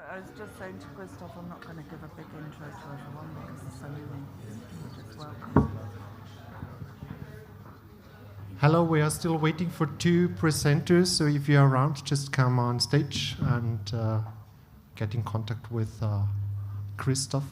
I was just saying to Christoph, I'm not going to give a big intro to everyone because there's so many. We're just welcome. Hello, we are still waiting for two presenters, so if you're around, just come on stage and get in contact with Christoph.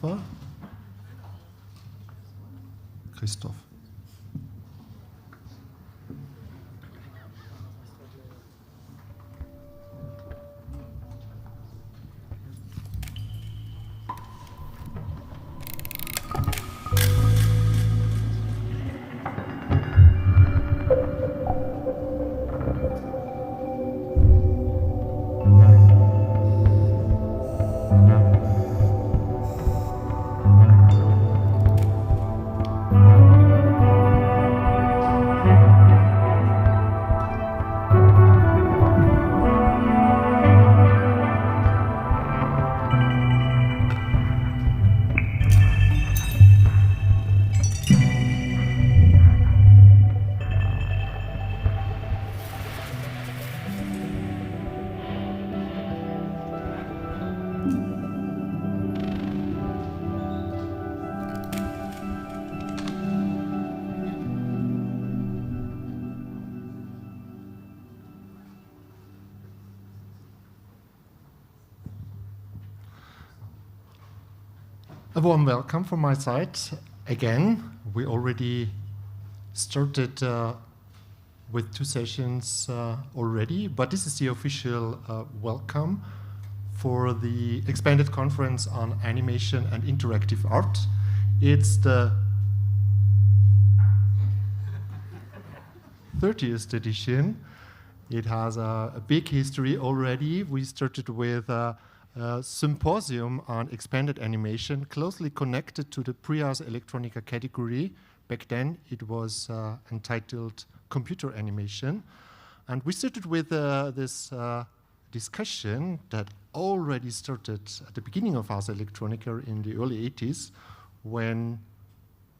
A warm welcome from my side. Again, we already started with two sessions already, but this is the official welcome for the expanded conference on animation and interactive art. It's the 30th edition. It has a big history already. We started with a symposium on expanded animation, closely connected to the pre-Ars Electronica category. Back then, it was entitled computer animation. And we started with this discussion that already started at the beginning of Ars Electronica in the early 80s, when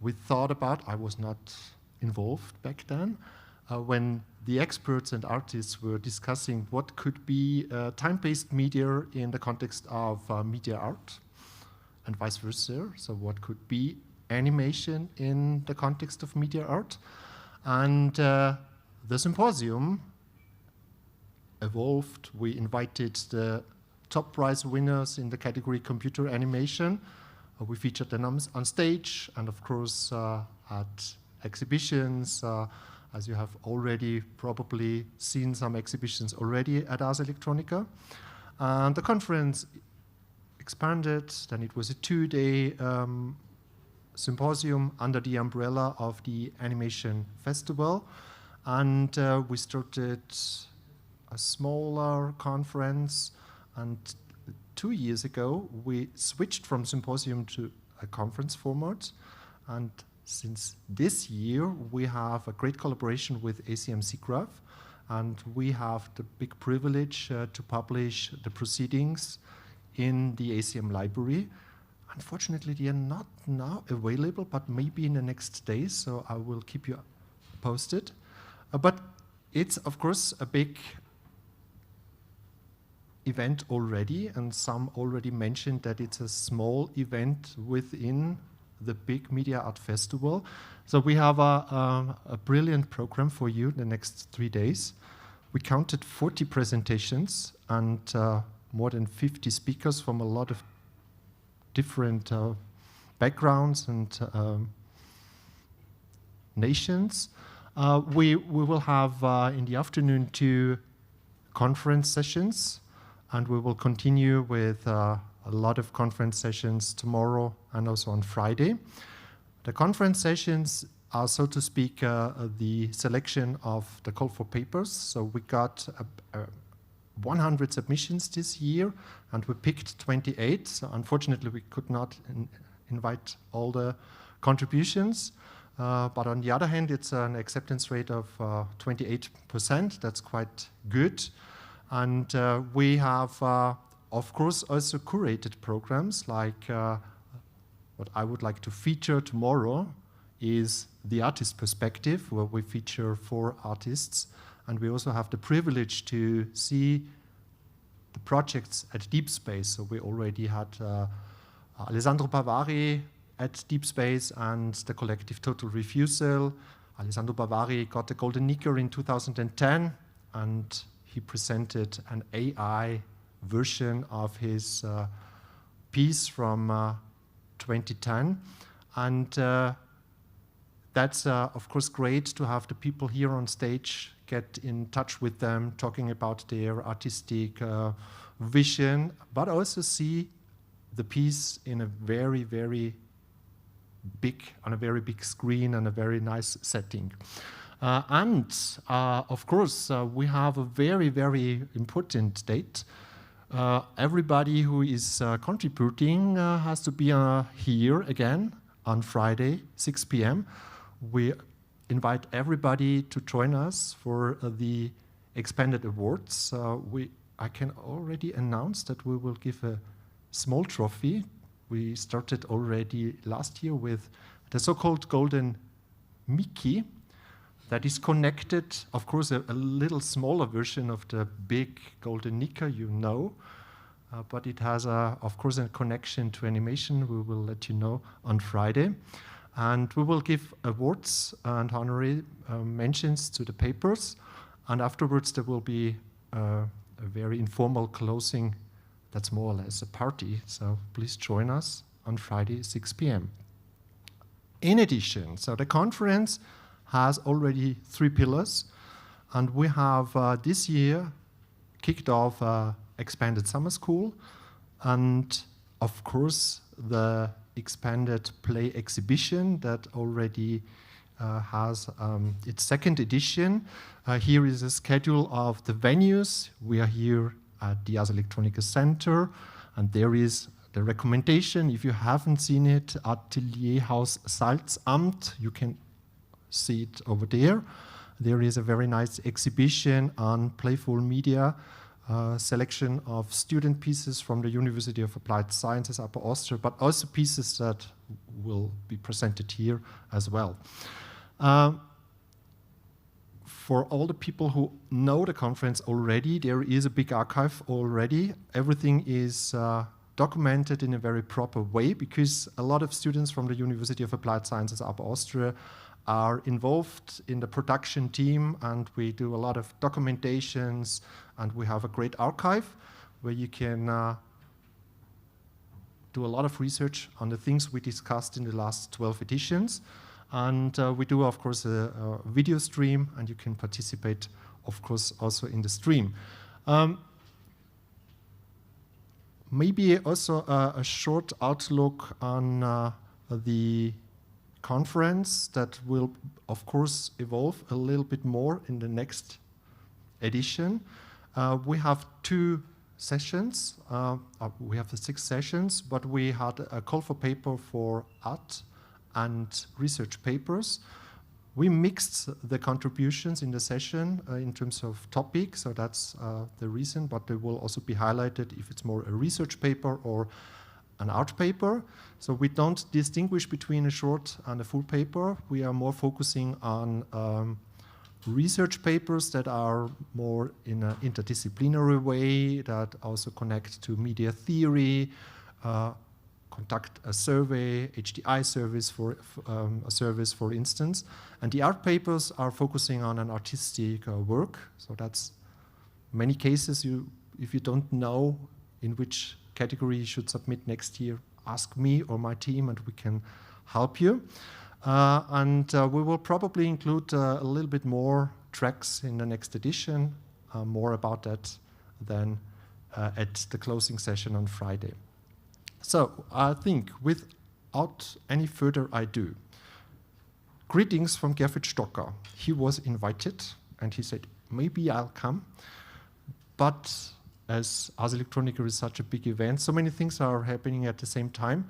we thought about, I was not involved back then, when the experts and artists were discussing what could be time-based media in the context of media art, and vice versa. So what could be animation in the context of media art? And the symposium evolved. We invited the top prize winners in the category computer animation. We featured them on stage, and of course at exhibitions. As you have already probably seen some exhibitions already at Ars Electronica. And the conference expanded, then it was a two-day symposium under the umbrella of the Animation Festival. And we started a smaller conference, and 2 years ago, we switched from symposium to a conference format. And since this year, we have a great collaboration with ACM SIGGRAPH, and we have the big privilege to publish the proceedings in the ACM library. Unfortunately, they are not now available, but maybe in the next days, so I will keep you posted. But it's, of course, a big event already, and some already mentioned that it's a small event within the big Media Art Festival. So we have a brilliant program for you the next 3 days. We counted 40 presentations and more than 50 speakers from a lot of different backgrounds and nations. We will have in the afternoon 2 conference sessions, and we will continue with a lot of conference sessions tomorrow and also on Friday. The conference sessions are, so to speak, the selection of the call for papers. So we got 100 submissions this year, and we picked 28. So unfortunately, we could not invite all the contributions. But on the other hand, it's an acceptance rate of 28%. That's quite good. And we have of course, also curated programs like what I would like to feature tomorrow is the artist perspective, where we feature 4 artists. And we also have the privilege to see the projects at Deep Space. So we already had Alessandro Bavari at Deep Space and the collective Total Refusal. Alessandro Bavari got the Golden Nicker in 2010, and he presented an AI version of his piece from 2010. And that's, of course, great to have the people here on stage, get in touch with them, talking about their artistic vision, but also see the piece in a very, very big, on a very big screen and a very nice setting. Of course, we have a very, very important date. Everybody who is contributing has to be here again on Friday, 6 p.m. We invite everybody to join us for the expanded awards. I can already announce that we will give a small trophy. We started already last year with the so-called Golden Mickey that is connected, of course, a little smaller version of the big Golden Nicker, you know, but it has, of course, a connection to animation. We will let you know on Friday. And we will give awards and honorary mentions to the papers. And afterwards, there will be a very informal closing. That's more or less a party. So please join us on Friday, 6 p.m. In addition, so the conference has already 3 pillars. And we have this year kicked off expanded summer school. And of course, the expanded play exhibition that already has its 2nd edition. Here is a schedule of the venues. We are here at the Ars Electronica Center, and there is the recommendation. If you haven't seen it, Atelierhaus Salzamt, you can see it over there. There is a very nice exhibition on playful media, selection of student pieces from the University of Applied Sciences, Upper Austria, but also pieces that will be presented here as well. For all the people who know the conference already, there is a big archive already. Everything is documented in a very proper way because a lot of students from the University of Applied Sciences, Upper Austria, are involved in the production team, and we do a lot of documentations, and we have a great archive where you can do a lot of research on the things we discussed in the last 12 editions. And we do, of course, a video stream, and you can participate, of course, also in the stream. Maybe also a short outlook on the conference that will, of course, evolve a little bit more in the next edition. We have 2 sessions. We have the 6 sessions, but we had a call for paper for art and research papers. We mixed the contributions in the session in terms of topic, so that's the reason, but they will also be highlighted if it's more a research paper or an art paper. So we don't distinguish between a short and a full paper. We are more focusing on research papers that are more in an interdisciplinary way, that also connect to media theory, conduct a survey, HDI service a service, for instance. And the art papers are focusing on an artistic work. So that's many cases, if you don't know in which category you should submit next year, ask me or my team and we can help you. We will probably include a little bit more tracks in the next edition, more about that than at the closing session on Friday. So I think without any further ado, greetings from Gerfried Stocker. He was invited and he said, maybe I'll come, but as Ars Electronica is such a big event, so many things are happening at the same time,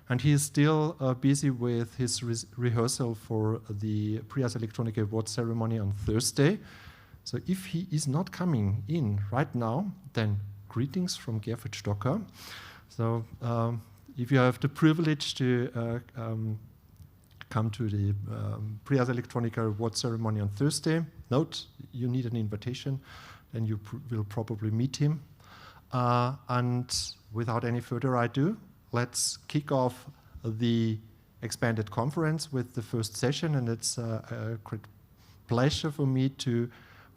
and he is still busy with his rehearsal for the Pre-Ars Electronica Award ceremony on Thursday. So if he is not coming in right now, then greetings from Gerfried Stocker. So if you have the privilege to come to the Pre-Ars Electronica Award ceremony on Thursday, note you need an invitation, then you will probably meet him. And without any further ado, let's kick off the expanded conference with the first session, and it's a great pleasure for me to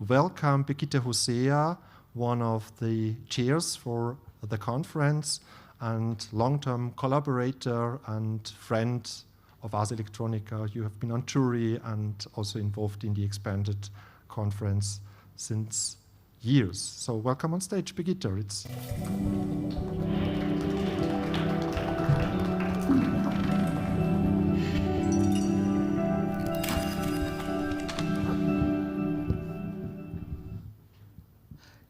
welcome Birgitta Hosea, one of the chairs for the conference and long-term collaborator and friend of Ars Electronica. You have been on jury and also involved in the expanded conference since years. So welcome on stage, Birgitta.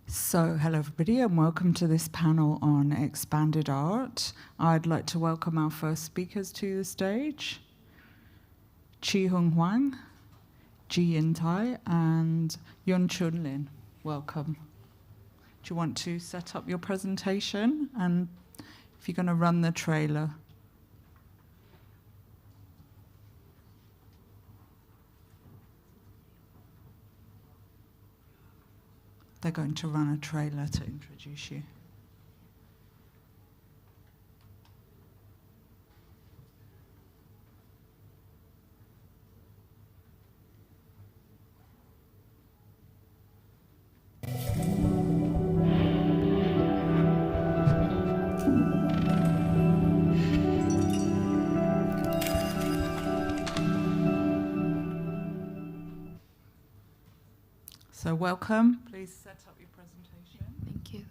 So, hello everybody and welcome to this panel on expanded art. I'd like to welcome our first speakers to the stage. Chi-Hung Huang, Ji Yin Tai and Yun Chun Lin. Welcome. Do you want to set up your presentation and if you're going to run the trailer? They're going to run a trailer to introduce you. So welcome. Please set up your presentation. Thank you.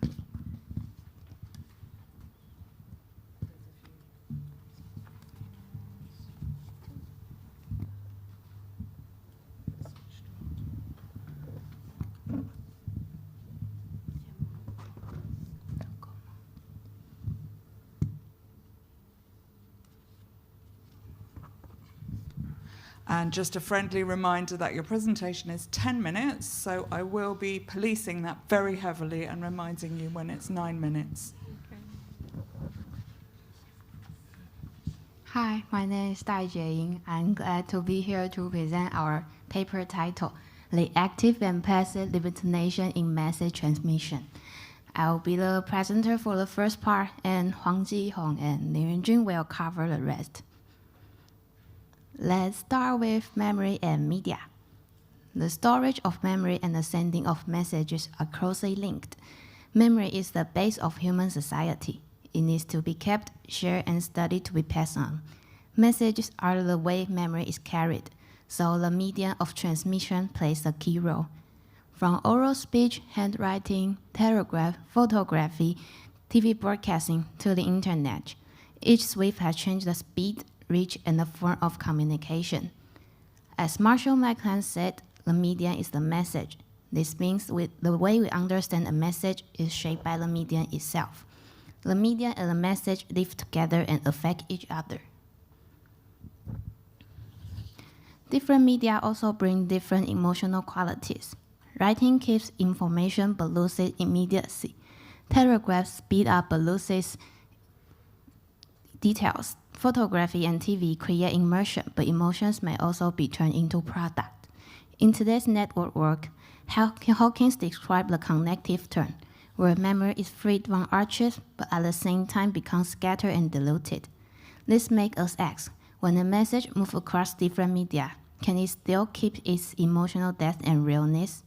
And just a friendly reminder that your presentation is 10 minutes, so I will be policing that very heavily and reminding you when it's 9 minutes. Okay. Hi, my name is Dai Juergen. I'm glad to be here to present our paper title, The Active and Passive Limitation in Message Transmission. I'll be the presenter for the first part, and Huang Ji-Hong and Juergen will cover the rest. Let's start with memory and media. The storage of memory and the sending of messages are closely linked. Memory is the base of human society. It needs to be kept, shared, and studied to be passed on. Messages are the way memory is carried, so the medium of transmission plays a key role. From oral speech, handwriting, telegraph, photography, TV broadcasting to the internet, each sweep has changed the speed, reach, and the form of communication. As Marshall McLuhan said, the medium is the message. This means the way we understand a message is shaped by the medium itself. The medium and the message live together and affect each other. Different media also bring different emotional qualities. Writing keeps information but loses immediacy. Telegraph speed up but loses details. Photography and TV create immersion, but emotions may also be turned into product. In today's network work, Hawkins described the connective turn, where memory is freed from archives, but at the same time becomes scattered and diluted. This makes us ask, when a message moves across different media, can it still keep its emotional depth and realness?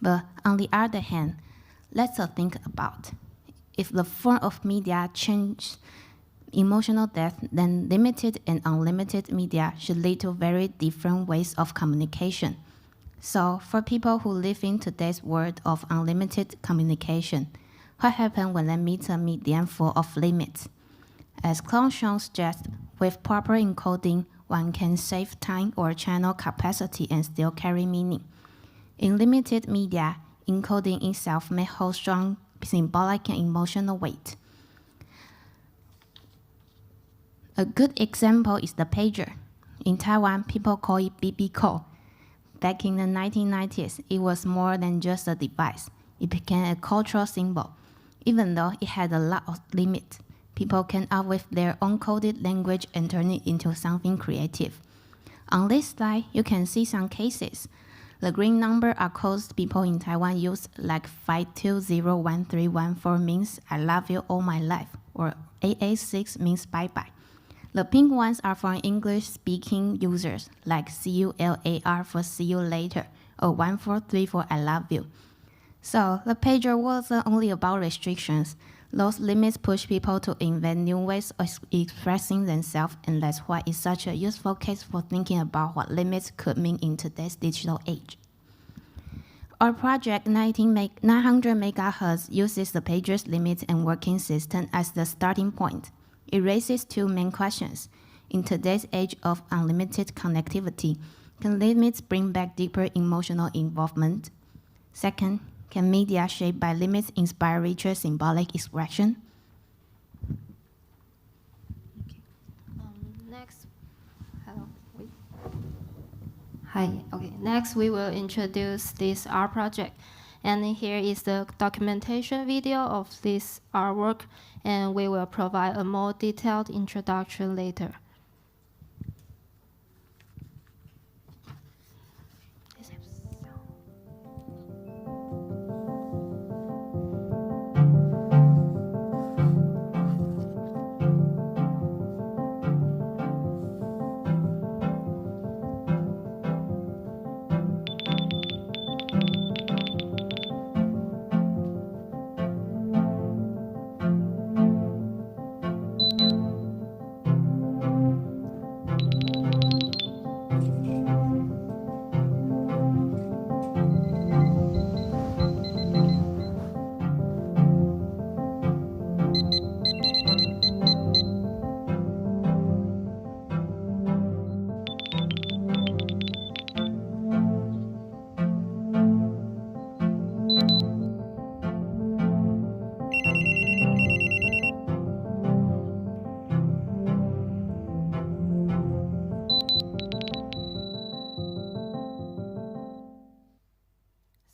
But on the other hand, let's think about, if the form of media changes emotional depth, then limited and unlimited media should lead to very different ways of communication. So, for people who live in today's world of unlimited communication, what happens when they meet a medium full of limits? As Claude suggests, with proper encoding, one can save time or channel capacity and still carry meaning. In limited media, encoding itself may hold strong symbolic and emotional weight. A good example is the pager. In Taiwan, people call it BB call. Back in the 1990s, it was more than just a device. It became a cultural symbol. Even though it had a lot of limits, people came up with their own coded language and turned it into something creative. On this slide, you can see some cases. The green number are codes people in Taiwan use, like 5201314 means I love you all my life, or 886 means bye-bye. The pink ones are for English-speaking users, like CULAR for see you later, or 143 for I love you. So the pager wasn't only about restrictions. Those limits push people to invent new ways of expressing themselves, and that's why it's such a useful case for thinking about what limits could mean in today's digital age. Our project 900 MHz uses the pager's limits and working system as the starting point. It raises two main questions. In today's age of unlimited connectivity, can limits bring back deeper emotional involvement? Second, can media shaped by limits inspire richer symbolic expression? Next we will introduce this art project. And here is the documentation video of this artwork, and we will provide a more detailed introduction later.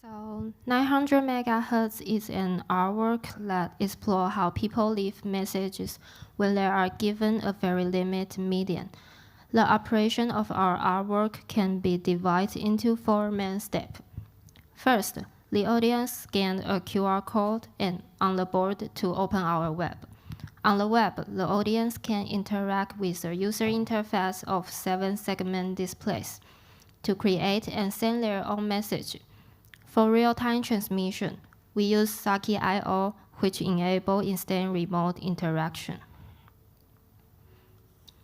So 900 MHz is an artwork that explores how people leave messages when they are given a very limited medium. The operation of our artwork can be divided into four main steps. First, the audience scans a QR code and on the board to open our web. On the web, the audience can interact with the user interface of 7 segment displays to create and send their own message. For real-time transmission, we use Saki.io, which enables instant remote interaction.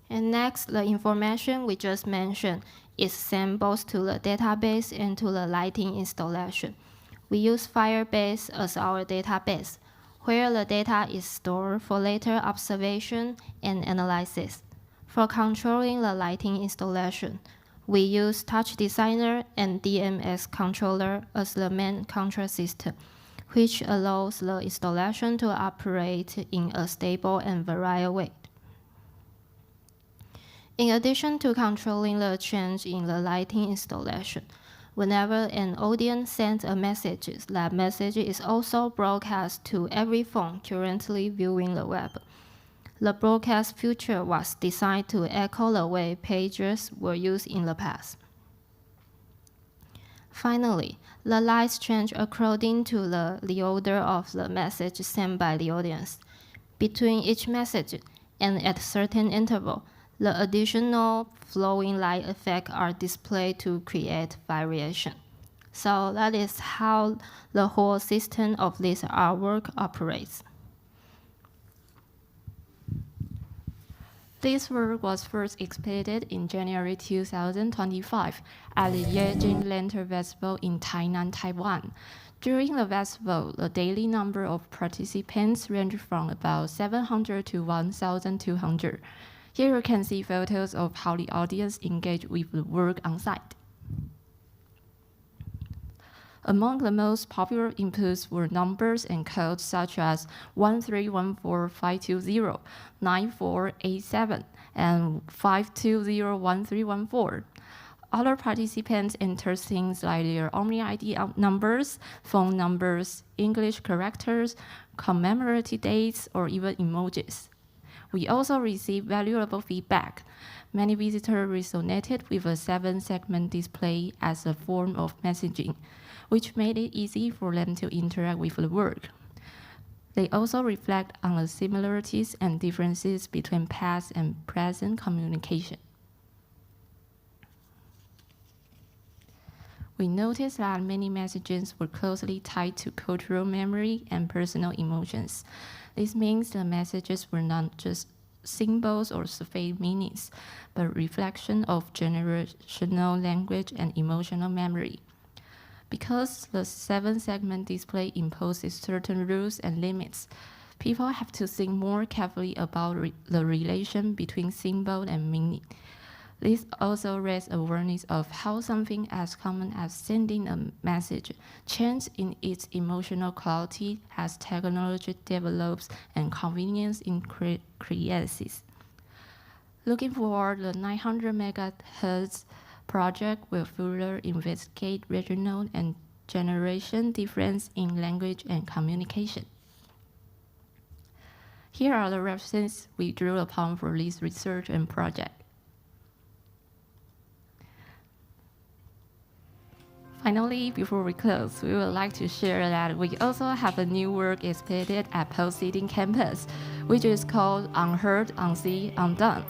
And next, the information we just mentioned is sent both to the database and to the lighting installation. We use Firebase as our database, where the data is stored for later observation and analysis. For controlling the lighting installation, we use Touch Designer and DMX controller as the main control system, which allows the installation to operate in a stable and varied way. In addition to controlling the change in the lighting installation, whenever an audience sends a message, that message is also broadcast to every phone currently viewing the web. The broadcast feature was designed to echo the way pagers were used in the past. Finally, the lights change according to the order of the message sent by the audience. Between each message and at a certain interval, the additional flowing light effects are displayed to create variation. So that is how the whole system of this artwork operates. This work was first exhibited in January 2025 at the Juergen Lantern Festival in Tainan, Taiwan. During the festival, the daily number of participants ranged from about 700 to 1,200. Here you can see photos of how the audience engaged with the work on site. Among the most popular inputs were numbers and codes such as 1314520, 9487, and 5201314. Other participants entered things like their OmniID numbers, phone numbers, English characters, commemorative dates, or even emojis. We also received valuable feedback. Many visitors resonated with a 7-segment display as a form of messaging, which made it easy for them to interact with the work. They also reflect on the similarities and differences between past and present communication. We noticed that many messages were closely tied to cultural memory and personal emotions. This means the messages were not just symbols or surface meanings, but reflection of generational language and emotional memory. Because the 7-segment display imposes certain rules and limits, people have to think more carefully about the relation between symbol and meaning. This also raised awareness of how something as common as sending a message changes in its emotional quality as technology develops and convenience increases. Looking forward, the 900 MHz project will further investigate regional and generation difference in language and communication. Here are the references we drew upon for this research and project. Finally, before we close, we would like to share that we also have a new work exhibited at Post-Sitting Campus, which is called Unheard, Unseen, Undone.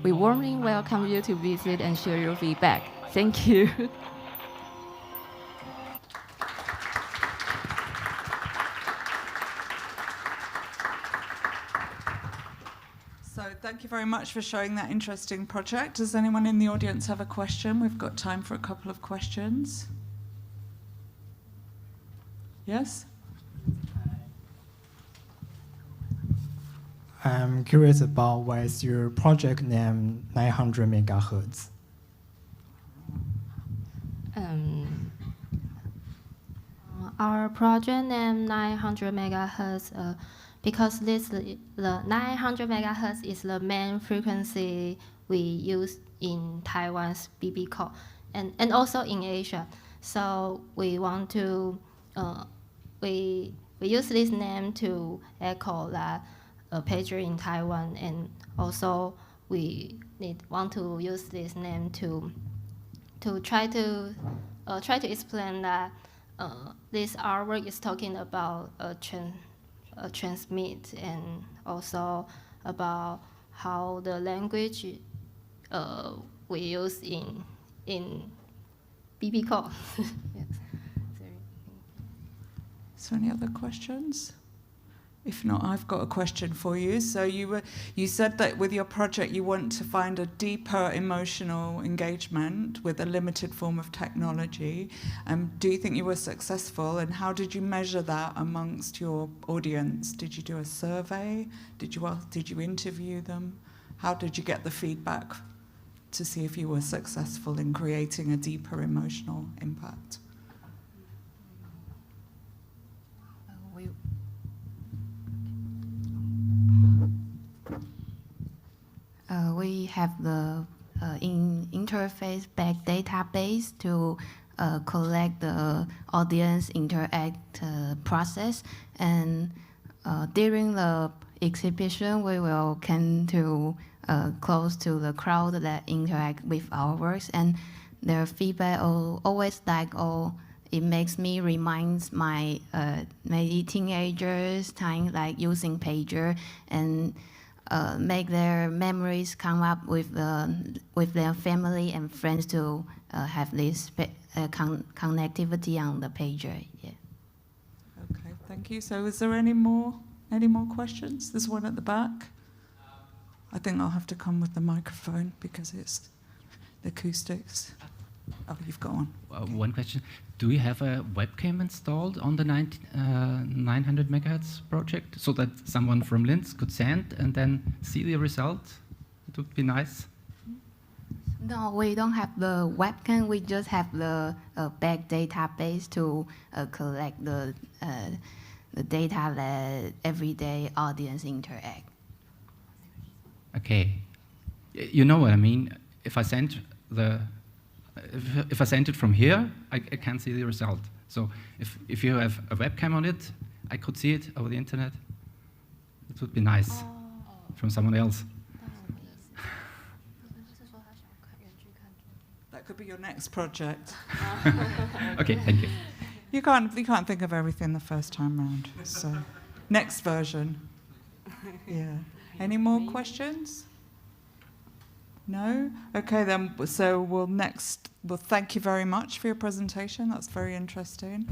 We warmly welcome you to visit and share your feedback. Thank you. So thank you very much for showing that interesting project. Does anyone in the audience have a question? We've got time for a couple of questions. Yes? I'm curious about why is your project name 900 megahertz? Our project name 900 megahertz because the 900 megahertz is the main frequency we use in Taiwan's BB call and also in Asia. So we want to we use this name to echo that a pager in Taiwan, and also we want to use this name to try to explain that this artwork is talking about transmit, and also about how the language we use in BB call. Yes. So any other questions? If not, I've got a question for you. So you said that with your project you want to find a deeper emotional engagement with a limited form of technology. Do you think you were successful, and how did you measure that amongst your audience? Did you do a survey? Did you interview them? How did you get the feedback to see if you were successful in creating a deeper emotional impact? We have the interface back database to collect the audience interact process, and during the exhibition we will come to close to the crowd that interact with our works, and their feedback always like, oh, it makes me reminds my maybe teenagers time like using pager, and make their memories come up with their family and friends to have this connectivity on the pager. Yeah. Okay, thank you. So is there any more questions? There's one at the back. I think I'll have to come with the microphone because it's the acoustics. Oh, you've got one. One question. Do you have a webcam installed on the 900 megahertz project so that someone from Linz could send and then see the result? It would be nice. No, we don't have the webcam. We just have the back database to collect the data that everyday audience interact. Okay. You know what I mean? If I send it from here, I can't see the result. So if you have a webcam on it, I could see it over the internet. It would be nice. from someone else. That could be your next project. Okay, thank you. You can't think of everything the first time round. So, next version. Yeah. Any more questions? No? Okay then. So we'll thank you very much for your presentation. That's very interesting.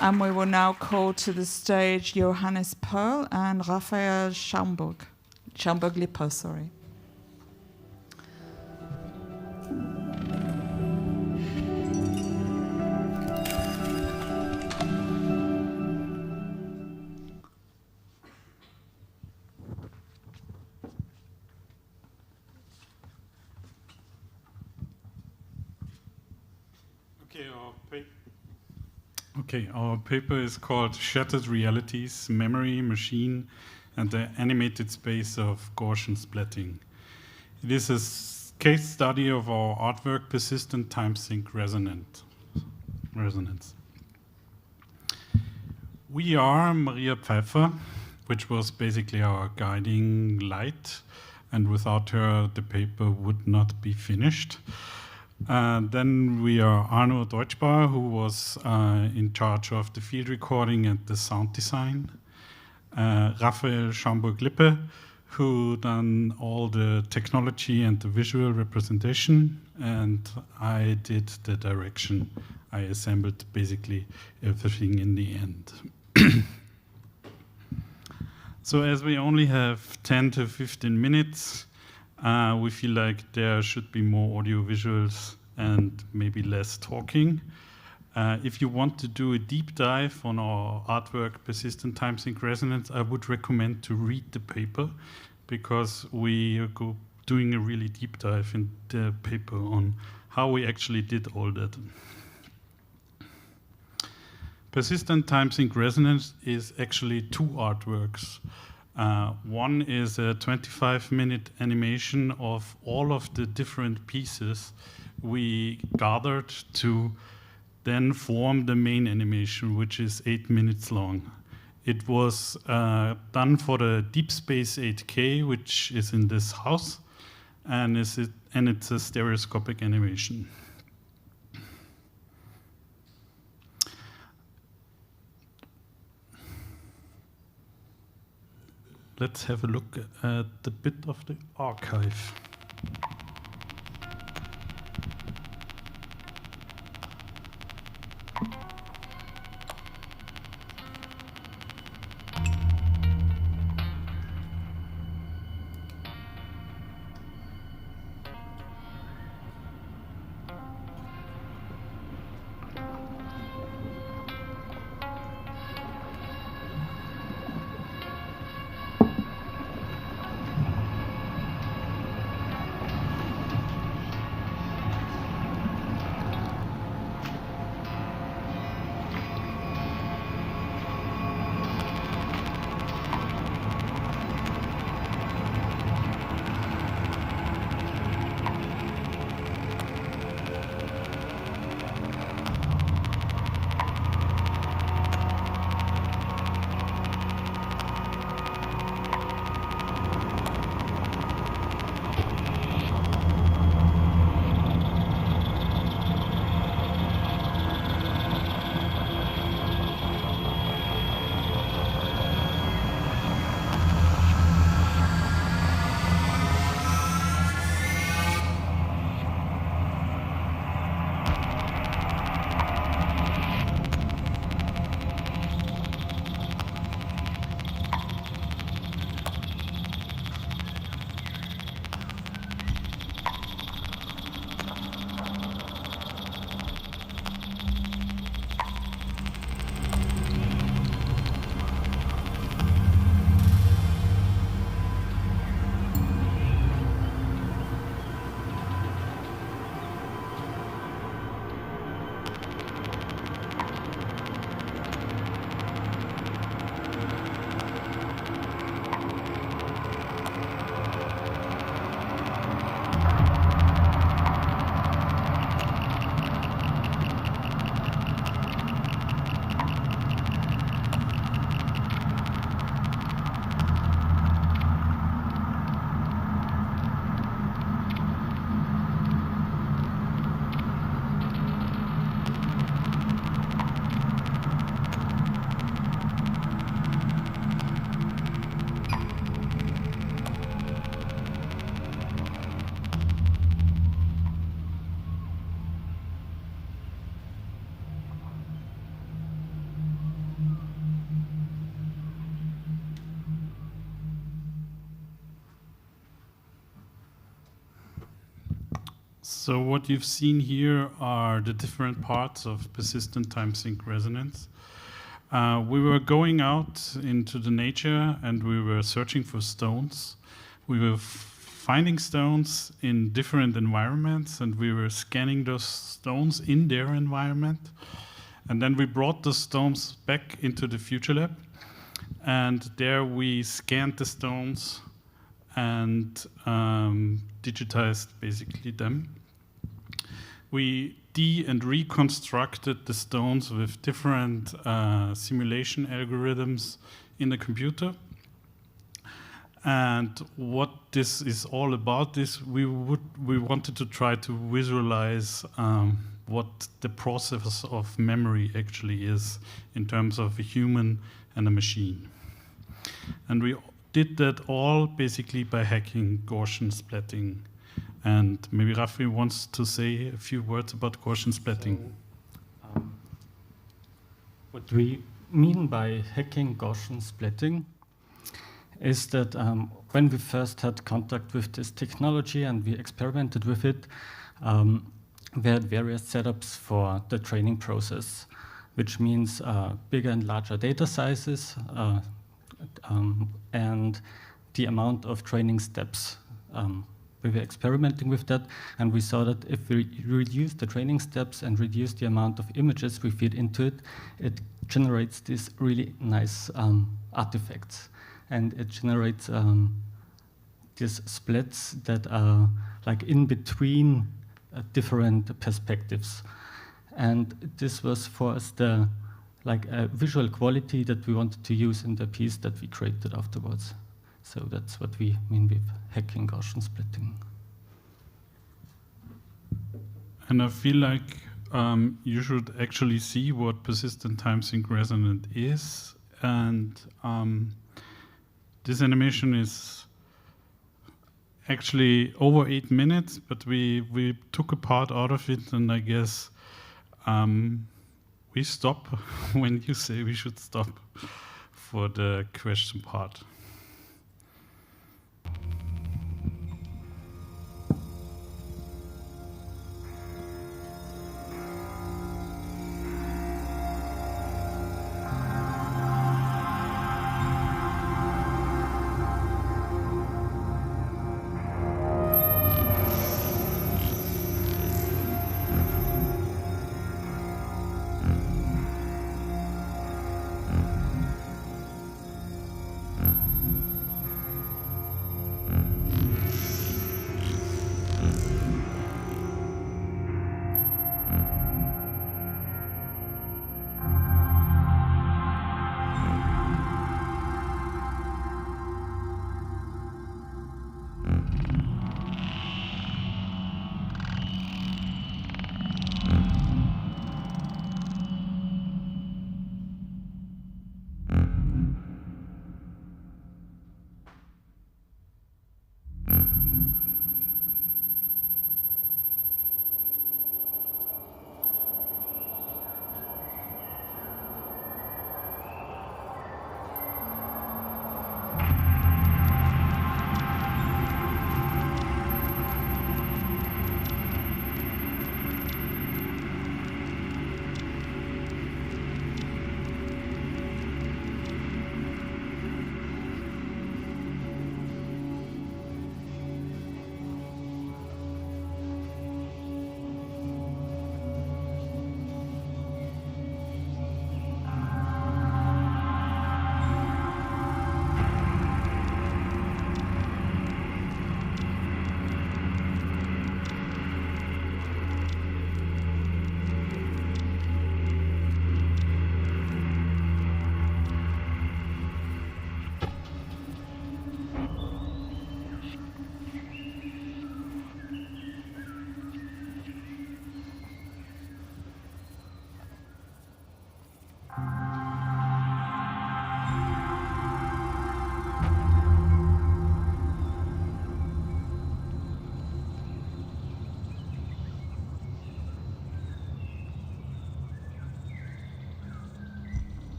And we will now call to the stage Johannes Perl and Raphael Schaumburg-Lippe, sorry. Our paper is called Shattered Realities, Memory, Machine, and the Animated Space of Gaussian Splatting. It is a case study of our artwork, Persistent Time-Sync Resonance. We are Maria Pfeiffer, which was basically our guiding light, and without her, the paper would not be finished. Then we are Arno Deutschbauer, who was in charge of the field recording and the sound design. Raphael Schaumburg-Lippe, who done all the technology and the visual representation, and I did the direction. I assembled basically everything in the end. So as we only have 10 to 15 minutes, we feel like there should be more audio visuals and maybe less talking. If you want to do a deep dive on our artwork, Persistent Time-Sync Resonance, I would recommend to read the paper, because we are doing a really deep dive in the paper on how we actually did all that. Persistent Time-Sync Resonance is actually two artworks. One is a 25-minute animation of all of the different pieces we gathered to then form the main animation, which is 8 minutes long. It was done for the Deep Space 8K, which is in this house, and it's a stereoscopic animation. Let's have a look at the bit of the archive. So what you've seen here are the different parts of persistent time-sync resonance. We were going out into the nature and we were searching for stones. We were finding stones in different environments and we were scanning those stones in their environment. And then we brought the stones back into the Future Lab. And there we scanned the stones and digitized basically them. We and reconstructed the stones with different simulation algorithms in the computer. And what this is all about is we wanted to try to visualize what the process of memory actually is in terms of a human and a machine. And we did that all basically by hacking Gaussian splatting. And maybe Rafi wants to say a few words about Gaussian splatting. So, what we mean by hacking Gaussian splatting is that when we first had contact with this technology and we experimented with it, we had various setups for the training process, which means bigger and larger data sizes and the amount of training steps. We were experimenting with that, and we saw that if we reduce the training steps and reduce the amount of images we feed into it, it generates these really nice artifacts. And it generates these splits that are like in between different perspectives. And this was for us the visual quality that we wanted to use in the piece that we created afterwards. So that's what we mean with hacking Gaussian splitting. And I feel like you should actually see what persistent time-sync resonant is. And this animation is actually over 8 minutes, but we took a part out of it, and I guess we stop when you say we should stop for the question part.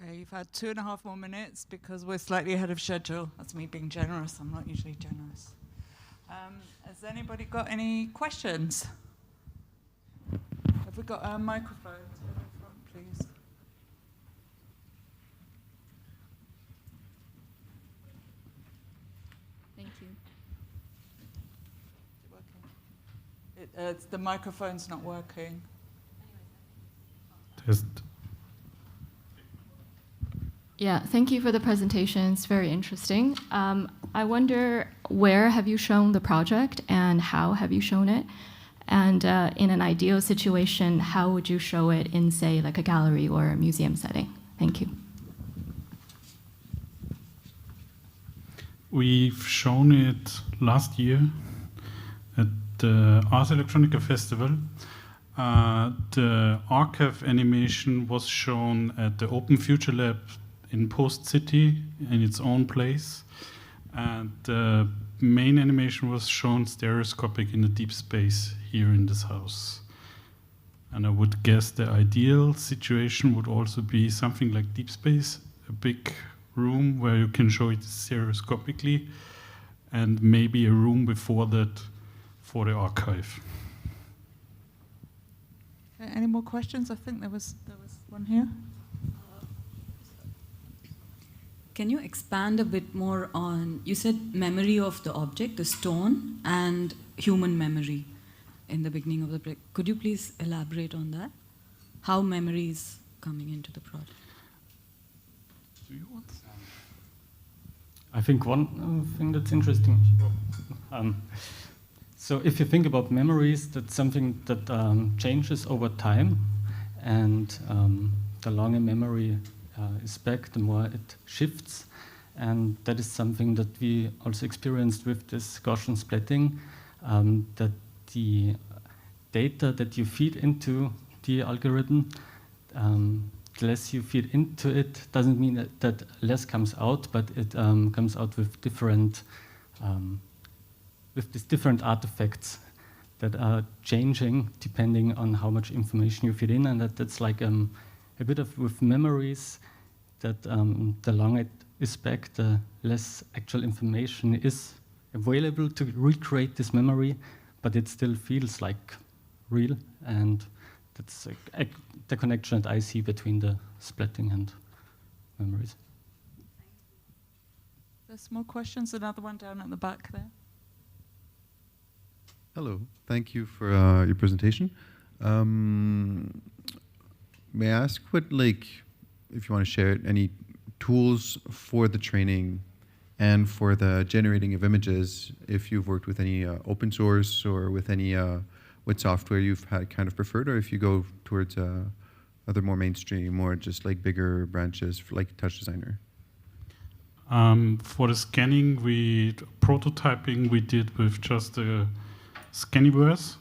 Okay, you've had 2.5 more minutes because we're slightly ahead of schedule. That's me being generous. I'm not usually generous. Has anybody got any questions? Have we got a microphone to the front, please? Thank you. Is it working? The microphone's not working. Test. Yeah, thank you for the presentation. It's very interesting. I wonder, where have you shown the project and how have you shown it? And in an ideal situation, how would you show it in, say, like a gallery or a museum setting? Thank you. We've shown it last year at the Ars Electronica Festival. The archive animation was shown at the Open Future Lab in Post City in its own place. And the main animation was shown stereoscopic in the deep space here in this house. And I would guess the ideal situation would also be something like deep space, a big room where you can show it stereoscopically, and maybe a room before that for the archive. Okay, any more questions? I think there was one here. Can you expand a bit more on, you said memory of the object, the stone, and human memory in the beginning of the project. Could you please elaborate on that? How memory is coming into the project? I think one thing that's interesting. So if you think about memories, that's something that changes over time, and the longer memory is back, the more it shifts, and that is something that we also experienced with this Gaussian splitting, that the data that you feed into the algorithm, the less you feed into it, doesn't mean that less comes out, but it comes out with different, with these different artifacts that are changing depending on how much information you feed in, and that's like a bit of with memories, that the longer it is back, the less actual information is available to recreate this memory, but it still feels like real, and that's the connection that I see between the splitting and memories. There's more questions. Another one down at the back there. Hello, thank you for your presentation. May I ask what, if you want to share it, any tools for the training and for the generating of images, if you've worked with any open source or with any, what software you've had kind of preferred, or if you go towards other more mainstream or just like bigger branches like Touch Designer? For the scanning, prototyping we did with just a Scaniverse.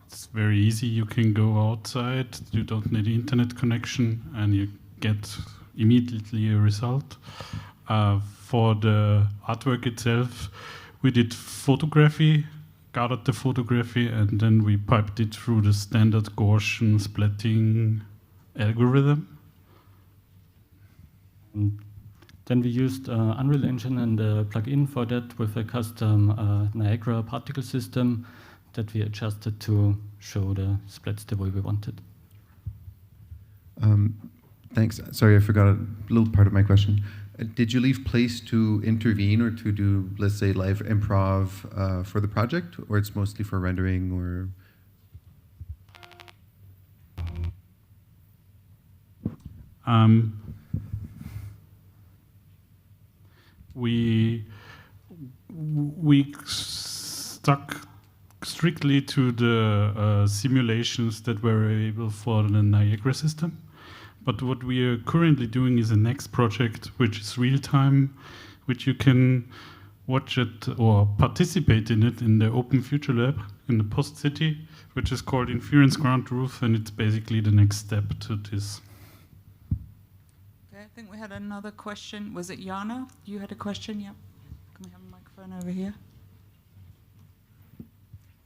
It's very easy. You can go outside. You don't need internet connection, and you get immediately a result. For the artwork itself, we did photography, gathered the photography, and then we piped it through the standard Gaussian splatting algorithm. Then we used Unreal Engine and a plugin for that with a custom Niagara particle system that we adjusted to show the splats the way we wanted. Thanks. Sorry, I forgot a little part of my question. Did you leave place to intervene or to do, let's say, live improv for the project, or it's mostly for rendering or? We stuck strictly to the simulations that were available for the Niagara system. But what we are currently doing is a next project, which is real time, which you can watch it or participate in it in the Open Future Lab in the Post City, which is called Inference Ground Truth, and it's basically the next step to this. Okay, I think we had another question. Was it Jana? You had a question? Yep. Can we have a microphone over here?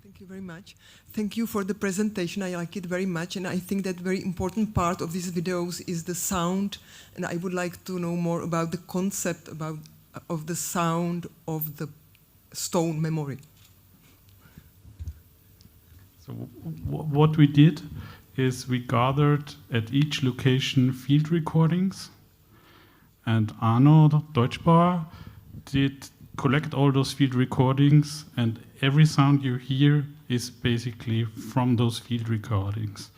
Thank you very much. Thank you for the presentation. I like it very much, and I think that very important part of these videos is the sound, and I would like to know more about the concept of the sound of the stone memory. So what we did is we gathered at each location field recordings, and Arno Deutschbauer did collect all those field recordings, and every sound you hear is basically from those field recordings,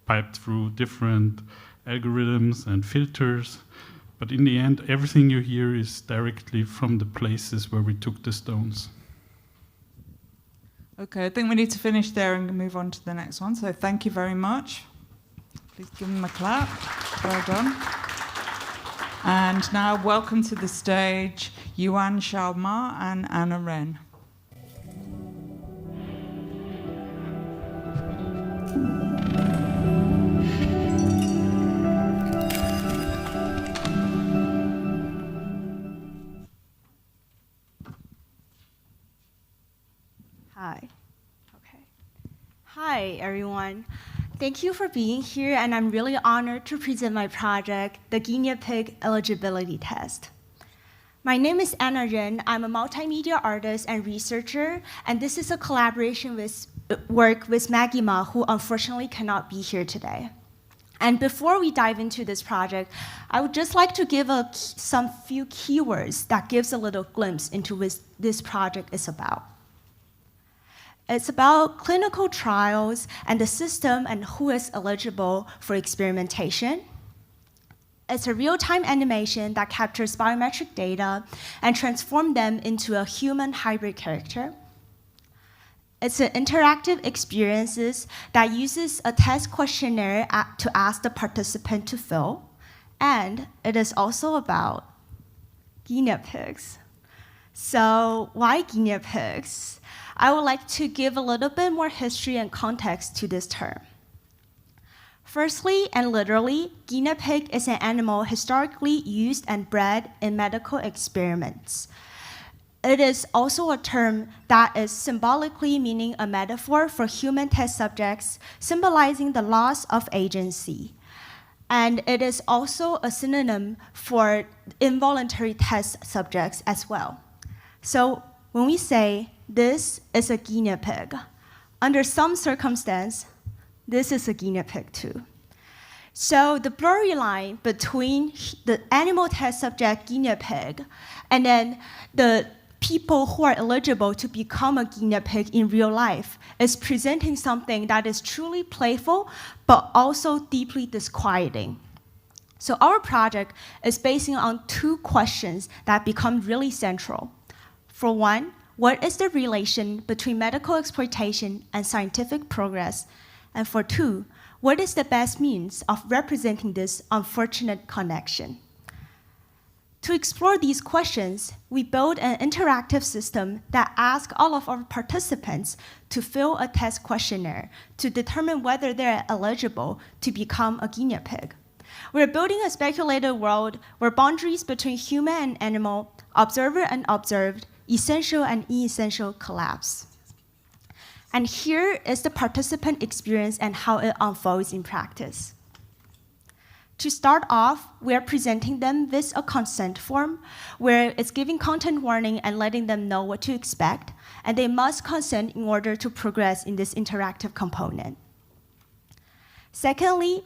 piped through different algorithms and filters. But in the end, everything you hear is directly from the places where we took the stones. Okay, I think we need to finish there and move on to the next one. So thank you very much. Please give them a clap. Well done. And now welcome to the stage Yuan Xiaoma and Anna Ren. Hi. Okay. Hi, everyone. Thank you for being here, and I'm really honored to present my project, the Guinea Pig Eligibility Test. My name is Anna Ren. I'm a multimedia artist and researcher, and this is a collaboration with work with Maggie Ma, who unfortunately cannot be here today. And before we dive into this project, I would just like to give some few keywords that gives a little glimpse into what this project is about. It's about clinical trials and the system and who is eligible for experimentation. It's a real-time animation that captures biometric data and transforms them into a human hybrid character. It's an interactive experiences that uses a test questionnaire to ask the participant to fill. And it is also about guinea pigs. So why guinea pigs? I would like to give a little bit more history and context to this term. Firstly, and literally, guinea pig is an animal historically used and bred in medical experiments. It is also a term that is symbolically meaning a metaphor for human test subjects, symbolizing the loss of agency. And it is also a synonym for involuntary test subjects as well. So when we say this is a guinea pig, under some circumstance, this is a guinea pig too. So the blurry line between the animal test subject guinea pig and then the people who are eligible to become a guinea pig in real life is presenting something that is truly playful, but also deeply disquieting. So our project is based on two questions that become really central. For one, what is the relation between medical exploitation and scientific progress? And for two, what is the best means of representing this unfortunate connection? To explore these questions, we built an interactive system that asks all of our participants to fill a test questionnaire to determine whether they're eligible to become a guinea pig. We're building a speculative world where boundaries between human and animal, observer and observed, essential and inessential collapse. And here is the participant experience and how it unfolds in practice. To start off, we are presenting them with a consent form where it's giving content warning and letting them know what to expect, and they must consent in order to progress in this interactive component. Secondly,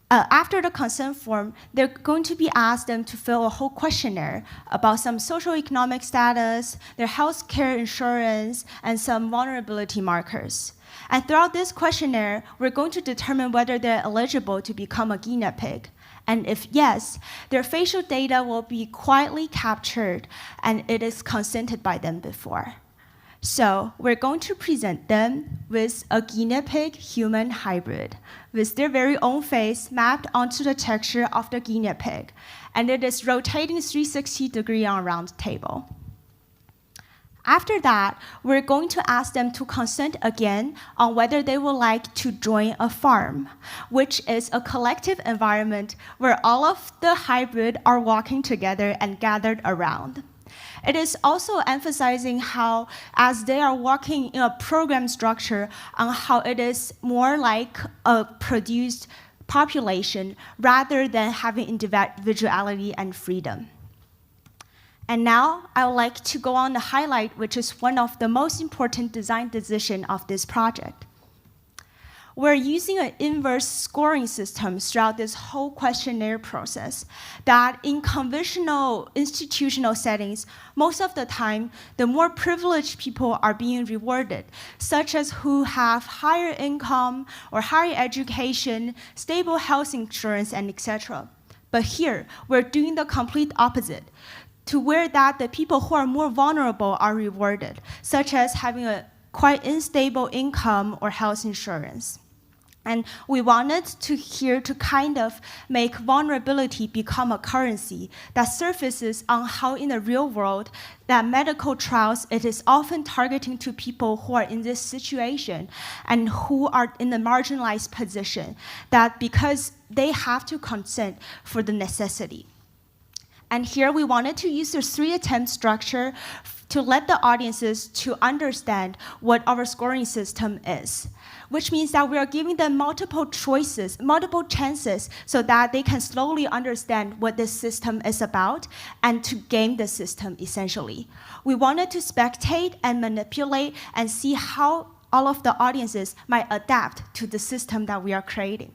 after the consent form, they're going to be asked them to fill a whole questionnaire about some socioeconomic status, their health care insurance, and some vulnerability markers. And throughout this questionnaire, we're going to determine whether they're eligible to become a guinea pig. And if yes, their facial data will be quietly captured, and it is consented by them before. So we're going to present them with a guinea pig human hybrid with their very own face mapped onto the texture of the guinea pig. And it is rotating 360 degrees on a round table. After that, we're going to ask them to consent again on whether they would like to join a farm, which is a collective environment where all of the hybrid are walking together and gathered around. It is also emphasizing how, as they are walking in a program structure, on how it is more like a produced population rather than having individuality and freedom. And now I would like to go on the highlight, which is one of the most important design decisions of this project. We're using an inverse scoring system throughout this whole questionnaire process that in conventional institutional settings, most of the time, the more privileged people are being rewarded, such as who have higher income or higher education, stable health insurance, and etc. But here, we're doing the complete opposite, to where that the people who are more vulnerable are rewarded, such as having a quite unstable income or health insurance. And we wanted to kind of make vulnerability become a currency that surfaces on how in the real world that medical trials, it is often targeting to people who are in this situation and who are in a marginalized position, that because they have to consent for the necessity. And here we wanted to use this 3-attempt structure to let the audiences to understand what our scoring system is, which means that we are giving them multiple choices, multiple chances, so that they can slowly understand what this system is about and to game the system, essentially. We wanted to spectate and manipulate and see how all of the audiences might adapt to the system that we are creating.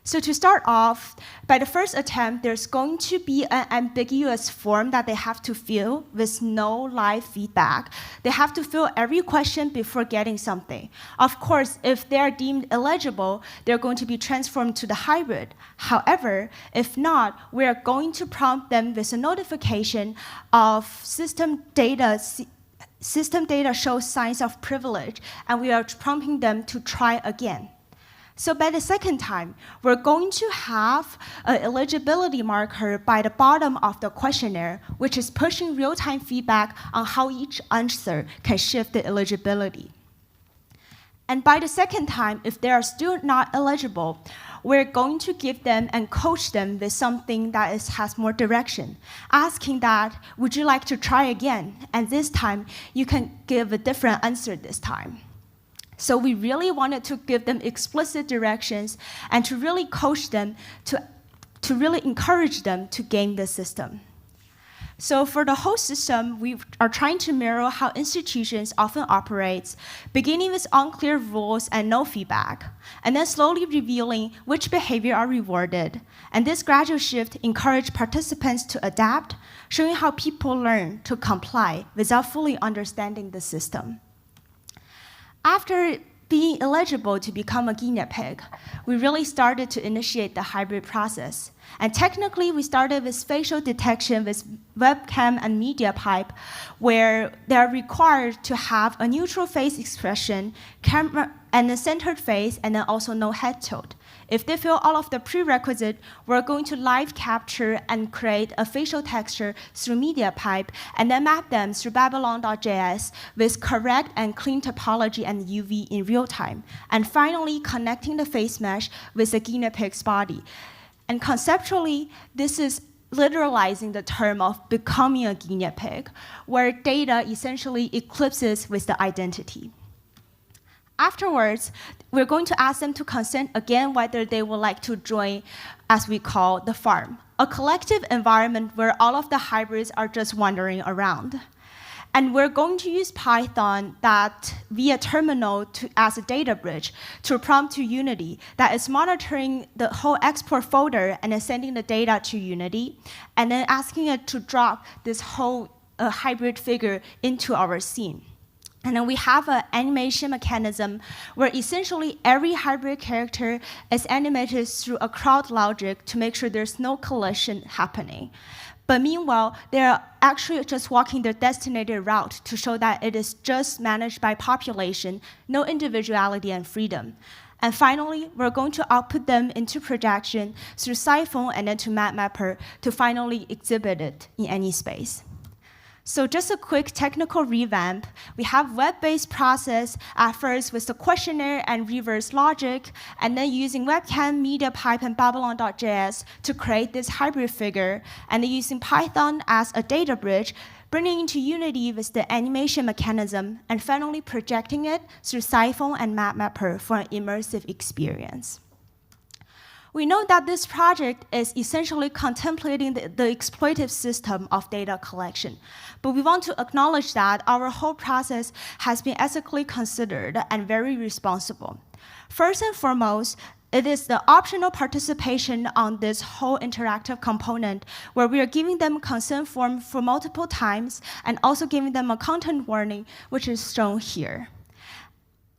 So to start off, by the first attempt, there's going to be an ambiguous form that they have to fill with no live feedback. They have to fill every question before getting something. Of course, if they're deemed eligible, they're going to be transformed to the hybrid. However, if not, we're going to prompt them with a notification of system data shows signs of privilege, and we are prompting them to try again. So by the second time, we're going to have an eligibility marker by the bottom of the questionnaire, which is pushing real-time feedback on how each answer can shift the eligibility. And by the second time, if they are still not eligible, we're going to give them and coach them with something that has more direction, asking that, would you like to try again? And this time, you can give a different answer this time. So we really wanted to give them explicit directions and to really coach them, to really encourage them to game the system. So for the whole system, we are trying to mirror how institutions often operate, beginning with unclear rules and no feedback, and then slowly revealing which behavior are rewarded. And this gradual shift encouraged participants to adapt, showing how people learn to comply without fully understanding the system. After being eligible to become a guinea pig, we really started to initiate the hybrid process. And technically, we started with facial detection with webcam and media pipe, where they're required to have a neutral face expression, camera and a centered face, and then also no head tilt. If they fill all of the prerequisite, we're going to live capture and create a facial texture through media pipe, and then map them through Babylon.js with correct and clean topology and UV in real time. And finally, connecting the face mesh with the guinea pig's body. And conceptually, this is literalizing the term of becoming a guinea pig, where data essentially eclipses with the identity. Afterwards, we're going to ask them to consent again whether they would like to join, as we call, the farm, a collective environment where all of the hybrids are just wandering around. And we're going to use Python that via terminal as a data bridge to prompt to Unity that is monitoring the whole export folder and then sending the data to Unity, and then asking it to drop this whole hybrid figure into our scene. And then we have an animation mechanism where essentially every hybrid character is animated through a crowd logic to make sure there's no collision happening. But meanwhile, they're actually just walking their designated route to show that it is just managed by population, no individuality and freedom. And finally, we're going to output them into projection through Siphon and then to MapMapper to finally exhibit it in any space. So just a quick technical revamp. We have web-based process at first with the questionnaire and reverse logic, and then using webcam, media pipe, and Babylon.js to create this hybrid figure, and then using Python as a data bridge, bringing into Unity with the animation mechanism, and finally projecting it through Siphon and MapMapper for an immersive experience. We know that this project is essentially contemplating the exploitative system of data collection, but we want to acknowledge that our whole process has been ethically considered and very responsible. First and foremost, it is the optional participation on this whole interactive component where we are giving them consent form for multiple times and also giving them a content warning, which is shown here.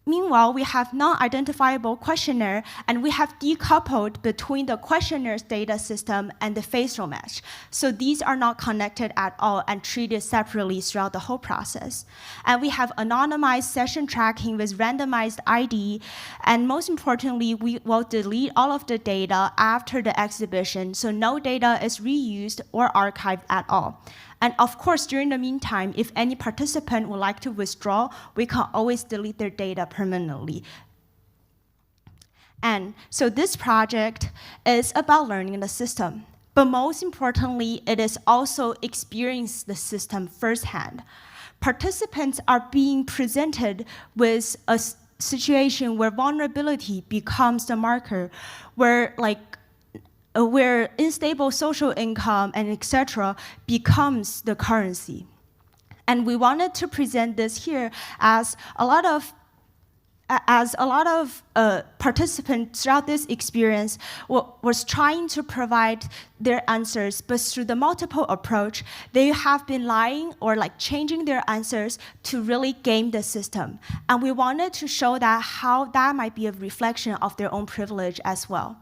Meanwhile, we have non-identifiable questionnaire, and we have decoupled between the questionnaires data system and the facial mesh. So these are not connected at all and treated separately throughout the whole process. And we have anonymized session tracking with randomized ID, and most importantly, we will delete all of the data after the exhibition, so no data is reused or archived at all. And of course, during the meantime, if any participant would like to withdraw, we can always delete their data permanently. And so this project is about learning the system. But most importantly, it is also experiencing the system firsthand. Participants are being presented with a situation where vulnerability becomes the marker, where unstable social income and etc. becomes the currency. And we wanted to present this here as a lot of participants throughout this experience was trying to provide their answers, but through the multiple approach, they have been lying or changing their answers to really game the system. And we wanted to show that how that might be a reflection of their own privilege as well.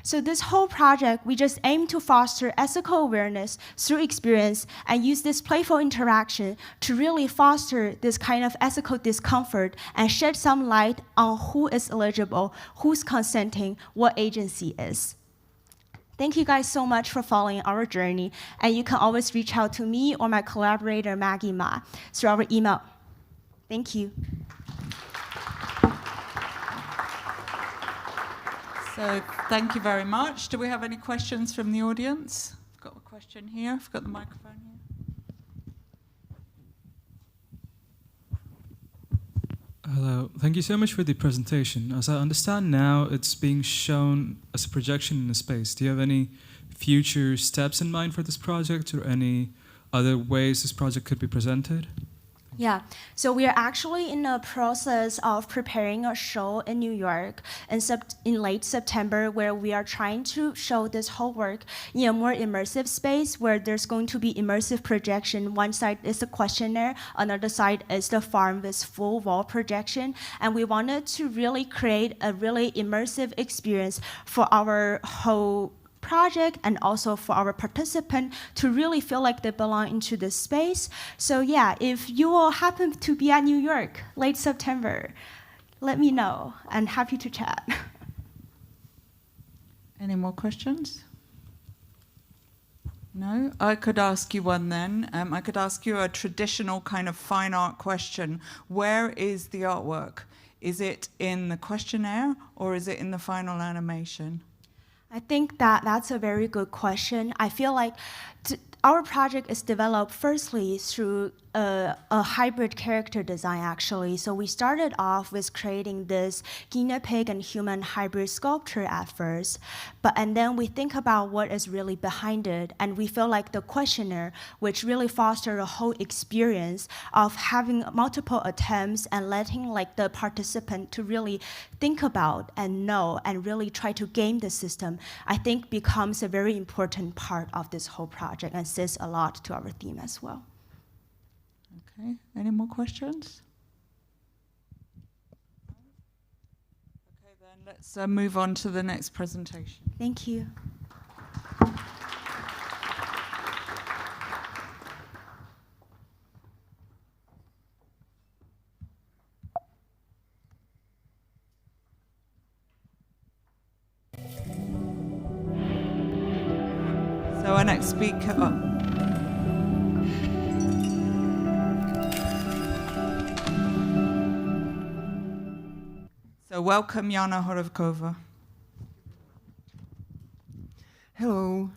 So this whole project, we just aim to foster ethical awareness through experience and use this playful interaction to really foster this kind of ethical discomfort and shed some light on who is eligible, who's consenting, what agency is. Thank you guys so much for following our journey, and you can always reach out to me or my collaborator, Maggie Ma, through our email. Thank you. So thank you very much. Do we have any questions from the audience? I've got a question here. I've got the microphone here. Hello. Thank you so much for the presentation. As I understand now, it's being shown as a projection in a space. Do you have any future steps in mind for this project or any other ways this project could be presented? Yeah, so we are actually in the process of preparing a show in New York in late September, where we are trying to show this whole work in a more immersive space where there's going to be immersive projection. One side is the questionnaire, another side is the farm with full wall projection. And we wanted to really create a really immersive experience for our whole project and also for our participant to really feel like they belong into this space. So yeah, if you will happen to be at New York late September, let me know. I'm happy to chat. Any more questions? No? I could ask you one then. I could ask you a traditional kind of fine art question. Where is the artwork? Is it in the questionnaire or is it in the final animation? I think that's a very good question. I feel like our project is developed firstly through a hybrid character design, actually. So we started off with creating this guinea pig and human hybrid sculpture at first, and then we think about what is really behind it, and we feel like the questionnaire, which really fostered a whole experience of having multiple attempts and letting like the participant to really think about and know and really try to game the system, I think becomes a very important part of this whole project and says a lot to our theme as well. Okay, any more questions? Okay, then let's move on to the next presentation. Thank you. So our next speaker. So welcome, Jana Horovkova. Hello.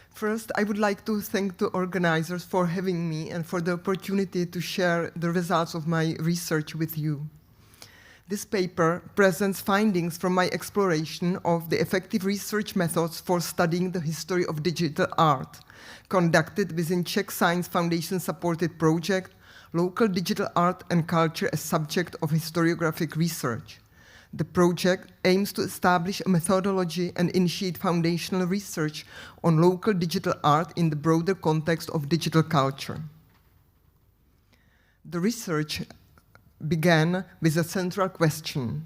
First, I would like to thank the organizers for having me and for the opportunity to share the results of my research with you. This paper presents findings from my exploration of the effective research methods for studying the history of digital art, conducted within Czech Science Foundation-supported project, Local Digital Art and Culture as Subject of Historiographic Research. The project aims to establish a methodology and initiate foundational research on local digital art in the broader context of digital culture. The research began with a central question: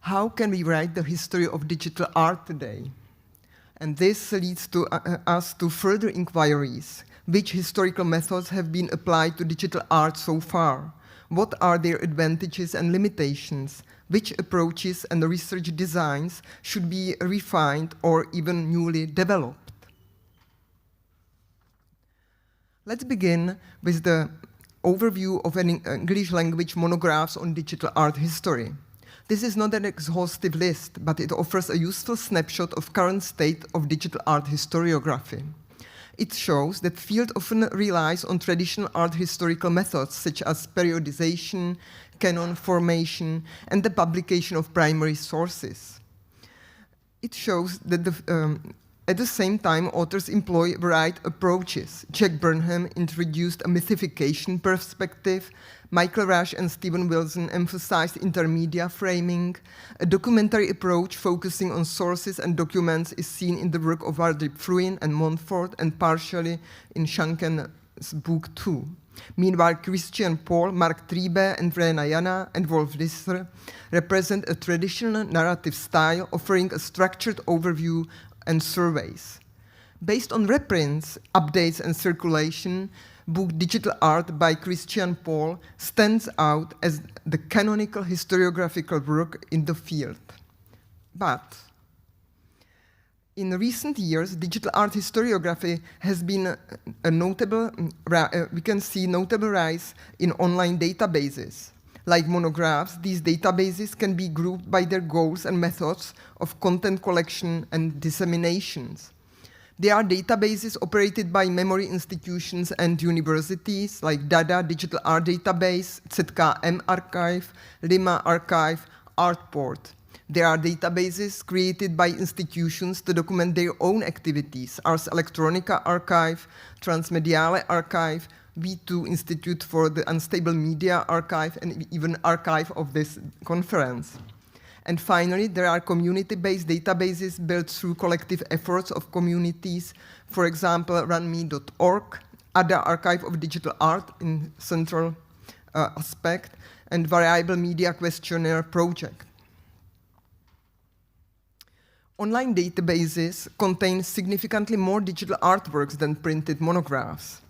how can we write the history of digital art today? And this leads to us to further inquiries. Which historical methods have been applied to digital art so far? What are their advantages and limitations? Which approaches and the research designs should be refined or even newly developed? Let's begin with the overview of an English language monographs on digital art history. This is not an exhaustive list, but it offers a useful snapshot of current state of digital art historiography. It shows that field often relies on traditional art historical methods such as periodization, canon formation, and the publication of primary sources. It shows that at the same time, authors employ varied approaches. Jack Burnham introduced a mythification perspective. Michael Rash and Stephen Wilson emphasized intermedia framing. A documentary approach focusing on sources and documents is seen in the work of Ardip Fruin and Montfort and partially in Schanken's book too. Meanwhile, Christian Paul, Mark Triebe, and Rena Jana and Wolf Lisser represent a traditional narrative style offering a structured overview and surveys. Based on reprints, updates, and circulation, book Digital Art by Christian Paul stands out as the canonical historiographical work in the field. But in recent years, digital art historiography has been a notable, we can see notable rise in online databases. Like monographs, these databases can be grouped by their goals and methods of content collection and disseminations. They are databases operated by memory institutions and universities like DADA Digital Art Database, ZKM Archive, Lima Archive, Artport. There are databases created by institutions to document their own activities, Ars Electronica Archive, Transmediale Archive, V2 Institute for the Unstable Media Archive, and even archive of this conference. And finally, there are community-based databases built through collective efforts of communities, for example, runme.org, ADA Archive of Digital Art in central aspect, and Variable Media Questionnaire Project. Online databases contain significantly more digital artworks than printed monographs.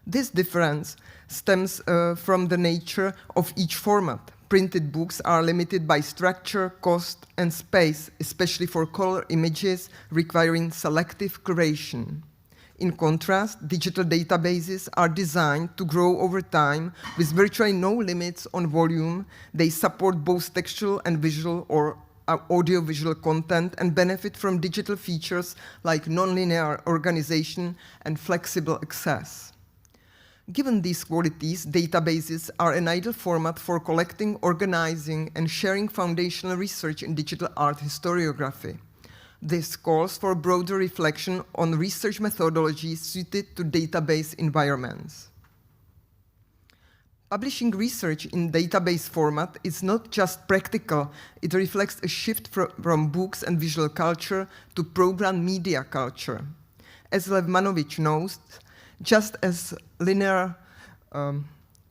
This difference stems from the nature of each format. printed books are limited by structure, cost, and space, especially for color images requiring selective curation. In contrast, digital databases are designed to grow over time with virtually no limits on volume. They support both textual and visual or audiovisual content and benefit from digital features like nonlinear organization and flexible access. Given these qualities, databases are an ideal format for collecting, organizing, and sharing foundational research in digital art historiography. This calls for broader reflection on research methodologies suited to database environments. Publishing research in database format is not just practical, it reflects a shift from books and visual culture to program media culture. As Lev Manovich knows, just as linear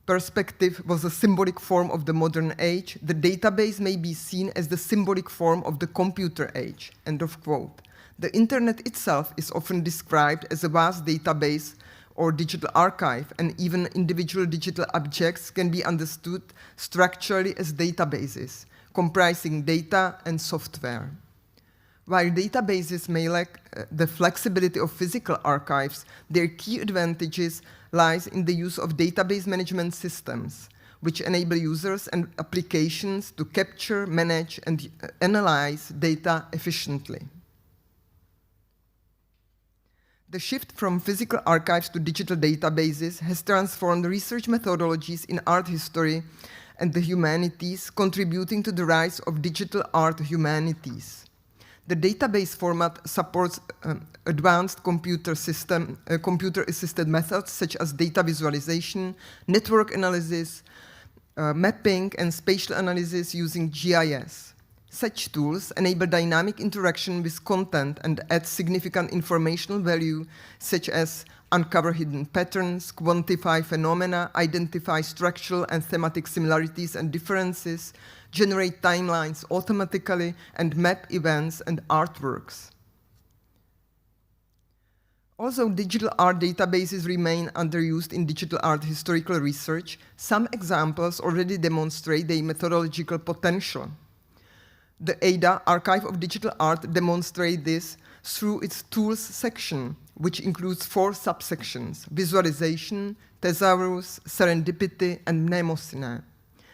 perspective was a symbolic form of the modern age, the database may be seen as the symbolic form of the computer age, end of quote. The internet itself is often described as a vast database or digital archive, and even individual digital objects can be understood structurally as databases, comprising data and software. While databases may lack the flexibility of physical archives, their key advantages lies in the use of database management systems, which enable users and applications to capture, manage, and analyze data efficiently. The shift from physical archives to digital databases has transformed research methodologies in art history and the humanities, contributing to the rise of digital art humanities. The database format supports advanced computer-assisted methods such as data visualization, network analysis, mapping, and spatial analysis using GIS. Such tools enable dynamic interaction with content and add significant informational value, such as uncover hidden patterns, quantify phenomena, identify structural and thematic similarities and differences, generate timelines automatically, and map events and artworks. Although digital art databases remain underused in digital art historical research, some examples already demonstrate their methodological potential. The ADA, Archive of Digital Art, demonstrates this through its tools section, which includes 4 subsections: visualization, thesaurus, serendipity, and mnemosine.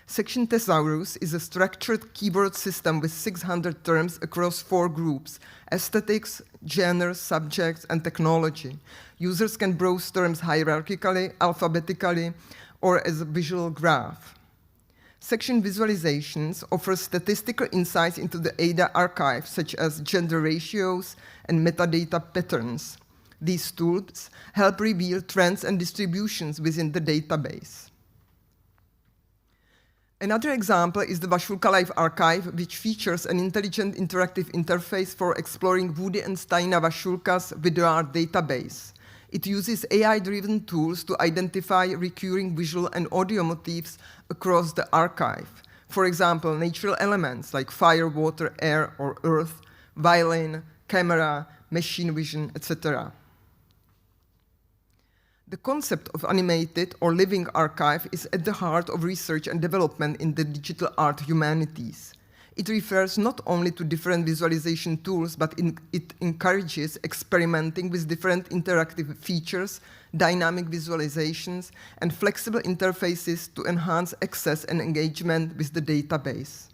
Section Thesaurus is a structured keyword system with 600 terms across 4 groups: aesthetics, genres, subjects, and technology. Users can browse terms hierarchically, alphabetically, or as a visual graph. Section Visualizations offers statistical insights into the ADA archive, such as gender ratios and metadata patterns. These tools help reveal trends and distributions within the database. Another example is the Vašulka Live Archive, which features an intelligent interactive interface for exploring Woody and Steina Vašulka's video art database. It uses AI-driven tools to identify recurring visual and audio motifs across the archive. For example, natural elements like fire, water, air, or earth, violin, camera, machine vision, etc. The concept of animated or living archive is at the heart of research and development in the digital art humanities. It refers not only to different visualization tools, but it encourages experimenting with different interactive features, dynamic visualizations, and flexible interfaces to enhance access and engagement with the database.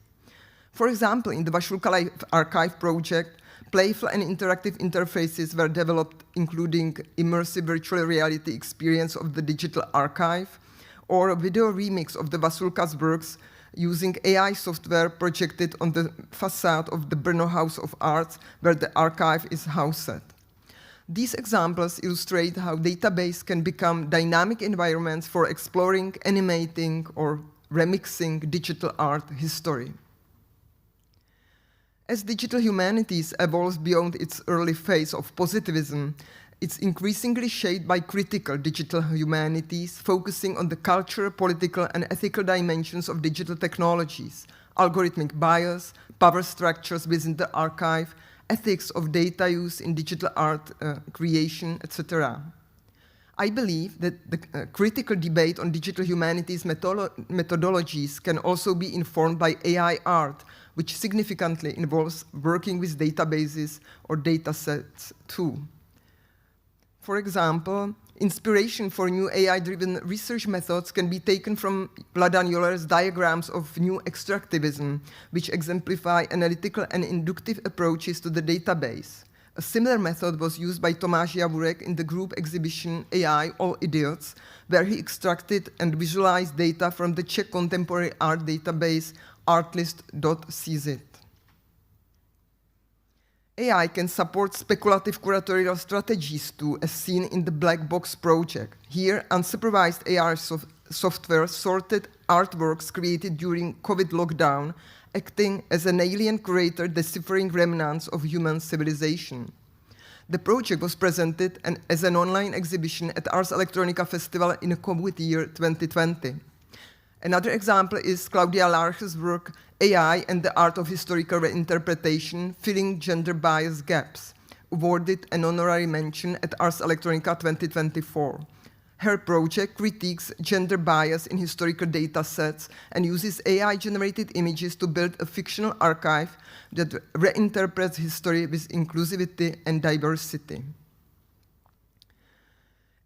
For example, in the Vašulka Live Archive project, playful and interactive interfaces were developed, including immersive virtual reality experience of the digital archive, or a video remix of the Vašulka's works using AI software projected on the facade of the Brno House of Arts, where the archive is housed. These examples illustrate how database can become dynamic environments for exploring, animating, or remixing digital art history. As digital humanities evolves beyond its early phase of positivism, it's increasingly shaped by critical digital humanities, focusing on the cultural, political, and ethical dimensions of digital technologies, algorithmic bias, power structures within the archive, ethics of data use in digital art creation, etc. I believe that the critical debate on digital humanities methodologies can also be informed by AI art, which significantly involves working with databases or data sets too. For example, inspiration for new AI-driven research methods can be taken from Vladan Joller's diagrams of new extractivism, which exemplify analytical and inductive approaches to the database. A similar method was used by Tomáš Jaburek in the group exhibition AI, All Idiots, where he extracted and visualized data from the Czech contemporary art database artlist.cz. AI can support speculative curatorial strategies too, as seen in the Black Box project. Here, unsupervised AI software sorted artworks created during COVID lockdown, acting as an alien curator deciphering remnants of human civilization. The project was presented as an online exhibition at Ars Electronica Festival in COVID year 2020. Another example is Claudia Larche's work, AI and the Art of Historical Reinterpretation, Filling Gender Bias Gaps, awarded an honorary mention at Ars Electronica 2024. Her project critiques gender bias in historical data sets and uses AI-generated images to build a fictional archive that reinterprets history with inclusivity and diversity.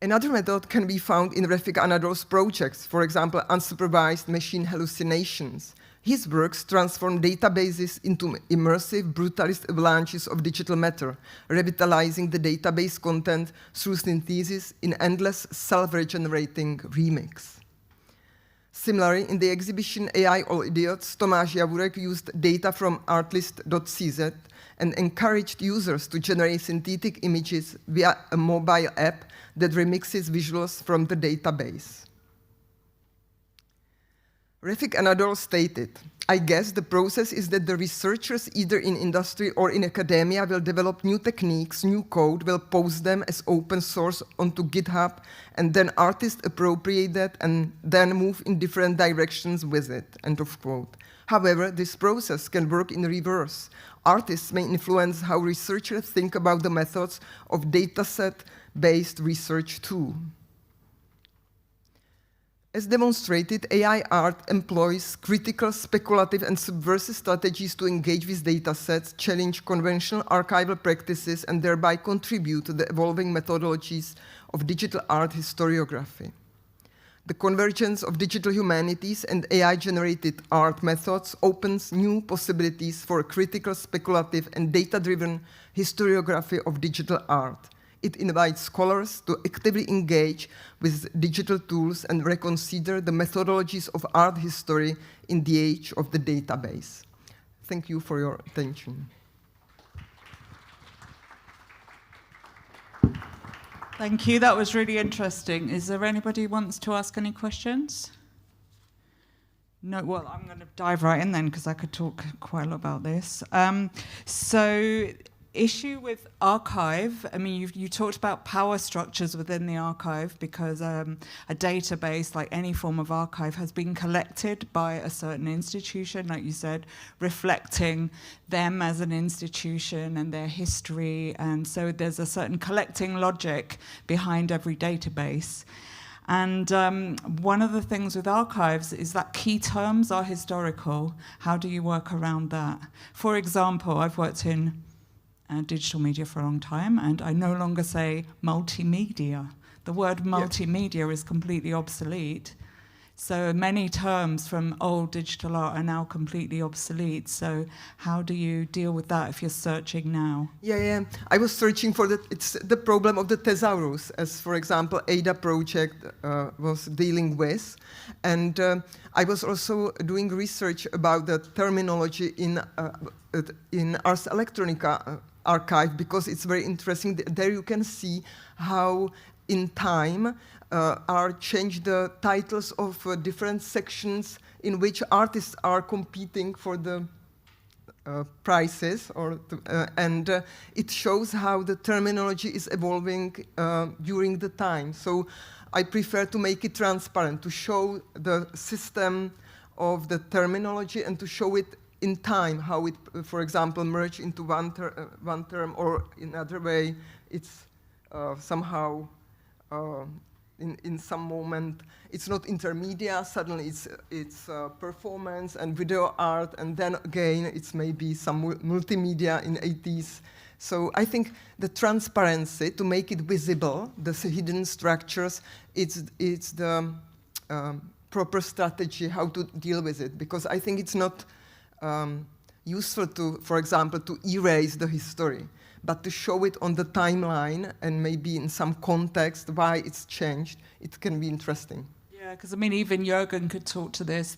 Another method can be found in Refik Anadol's projects, for example, unsupervised machine hallucinations. His works transform databases into immersive, brutalist avalanches of digital matter, revitalizing the database content through synthesis in endless self-regenerating remix. Similarly, in the exhibition AI All Idiots, Tomáš Jaburek used data from artlist.cz and encouraged users to generate synthetic images via a mobile app that remixes visuals from the database. Refik Anadol stated, I guess the process is that the researchers either in industry or in academia will develop new techniques, new code, will post them as open source onto GitHub, and then artists appropriate that and then move in different directions with it, end of quote. However, this process can work in reverse. Artists may influence how researchers think about the methods of dataset-based research too. As demonstrated, AI art employs critical, speculative, and subversive strategies to engage with datasets, challenge conventional archival practices, and thereby contribute to the evolving methodologies of digital art historiography. The convergence of digital humanities and AI-generated art methods opens new possibilities for a critical, speculative, and data-driven historiography of digital art. It invites scholars to actively engage with digital tools and reconsider the methodologies of art history in the age of the database. Thank you for your attention. Thank you, that was really interesting. Is there anybody who wants to ask any questions? No, well, I'm going to dive right in then because I could talk quite a lot about this. Issue with archive, I mean, you talked about power structures within the archive because a database, like any form of archive, has been collected by a certain institution, like you said, reflecting them as an institution and their history. And so there's a certain collecting logic behind every database. And one of the things with archives is that key terms are historical. How do you work around that? For example, I've worked in digital media for a long time, and I no longer say multimedia. The word multimedia is completely obsolete. So many terms from old digital art are now completely obsolete. So how do you deal with that if you're searching now? Yeah. I was searching for it's the problem of the thesaurus, as for example, Ada project was dealing with. And I was also doing research about the terminology in Ars Electronica archive, because it's very interesting. There you can see how in time are changed the titles of different sections in which artists are competing for the prizes, and it shows how the terminology is evolving during the time. So I prefer to make it transparent, to show the system of the terminology and to show it in time, how it, for example, merged into one term, or in another way, it's somehow in some moment. It's not intermedia, suddenly it's performance and video art, and then again it's maybe some multimedia in 80s. So I think the transparency, to make it visible, the hidden structures, it's the proper strategy how to deal with it, because I think it's not useful to, for example, to erase the history, but to show it on the timeline and maybe in some context why it's changed. It can be interesting. Yeah, because I mean, even Juergen could talk to this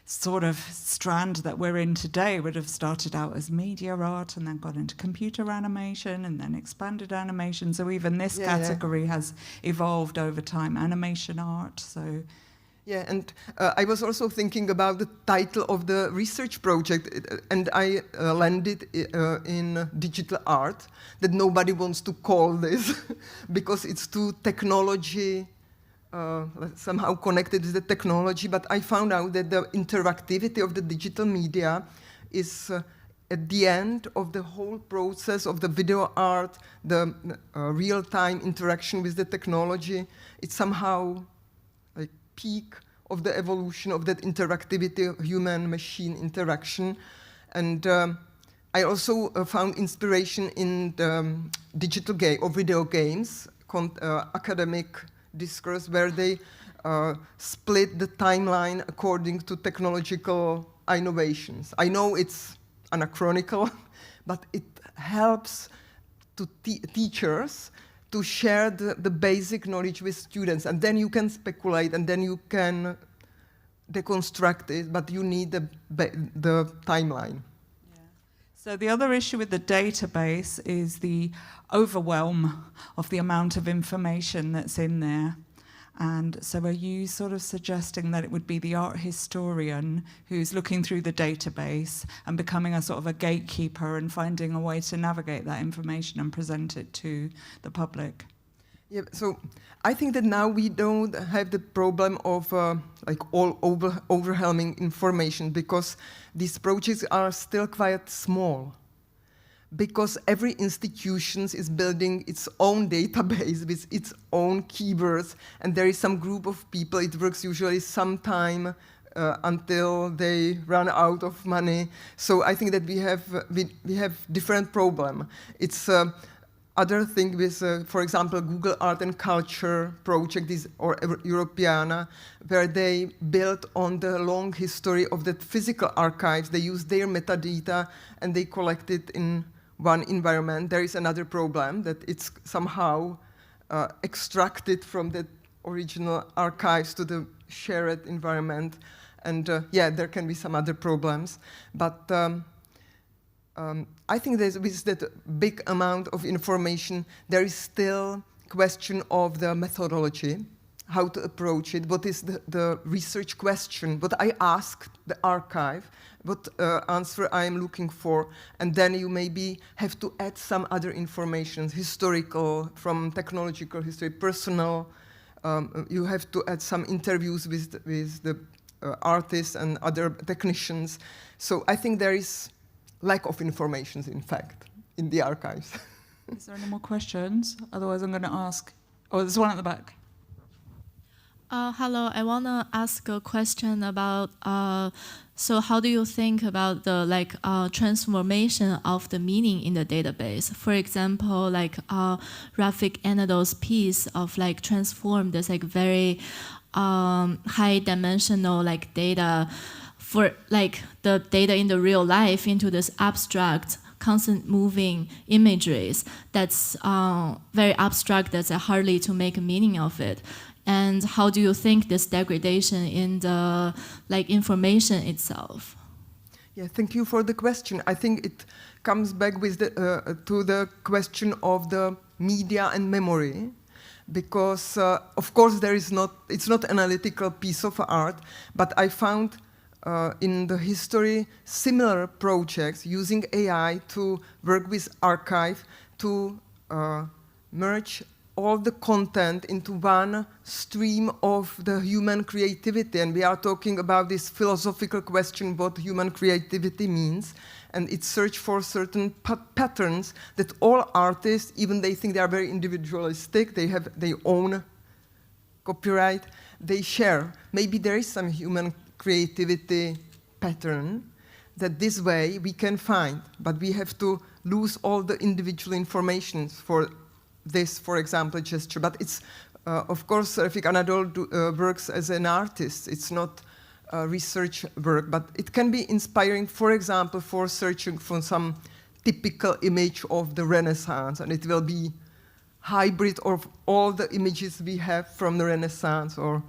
sort of strand that we're in today would have started out as media art and then got into computer animation and then expanded animation. So even this category has evolved over time, animation art. So. Yeah, and I was also thinking about the title of the research project, and I landed in digital art, that nobody wants to call this because it's too technology, somehow connected with the technology, but I found out that the interactivity of the digital media is at the end of the whole process of the video art, the real-time interaction with the technology. It's somehow like peak of the evolution of that interactivity, human-machine interaction. And I also found inspiration in the digital game or video games, academic discourse, where they split the timeline according to technological innovations. I know it's anachronical, but it helps to teachers to share the basic knowledge with students, and then you can speculate, and then you can deconstruct it, but you need the timeline. Yeah. So the other issue with the database is the overwhelm of the amount of information that's in there. And so are you sort of suggesting that it would be the art historian who's looking through the database and becoming a sort of a gatekeeper and finding a way to navigate that information and present it to the public? Yeah, so I think that now we don't have the problem of like all overwhelming information, because these projects are still quite small. Because every institution is building its own database with its own keywords, and there is some group of people. It works usually some time until they run out of money. So I think that we have different problem. It's other thing with, for example, Google Art and Culture project or Europeana, where they built on the long history of the physical archives. They use their metadata and they collect it in one environment. There is another problem, that it's somehow extracted from the original archives to the shared environment. And yeah, there can be some other problems. But I think that with that big amount of information, there is still question of the methodology, how to approach it, what is the research question, what I ask the archive, what answer I am looking for, and then you maybe have to add some other information, historical, from technological history, personal. You have to add some interviews with the artists and other technicians. So I think there is lack of information, in fact, in the archives. Is there any more questions? Otherwise, I'm going to ask. Oh, there's one at the back. Hello, I want to ask a question about, so how do you think about the transformation of the meaning in the database? For example, Rafik Anadol's piece of transform this very high dimensional data for the data in the real life into this abstract, constant moving imageries that's very abstract, that's hardly to make a meaning of it. And how do you think this degradation in the information itself? Yeah, thank you for the question. I think it comes back with to the question of the media and memory, because of course it's not an analytical piece of art, but I found in the history similar projects using AI to work with archive to merge all the content into one stream of the human creativity. And we are talking about this philosophical question, what human creativity means. And it search for certain patterns that all artists, even they think they are very individualistic, they have their own copyright, they share. Maybe there is some human creativity pattern that this way we can find, but we have to lose all the individual information for this, for example, gesture. But it's, of course, Refik Anadol works as an artist. It's not research work, but it can be inspiring, for example, for searching for some typical image of the Renaissance, and it will be hybrid of all the images we have from the Renaissance, or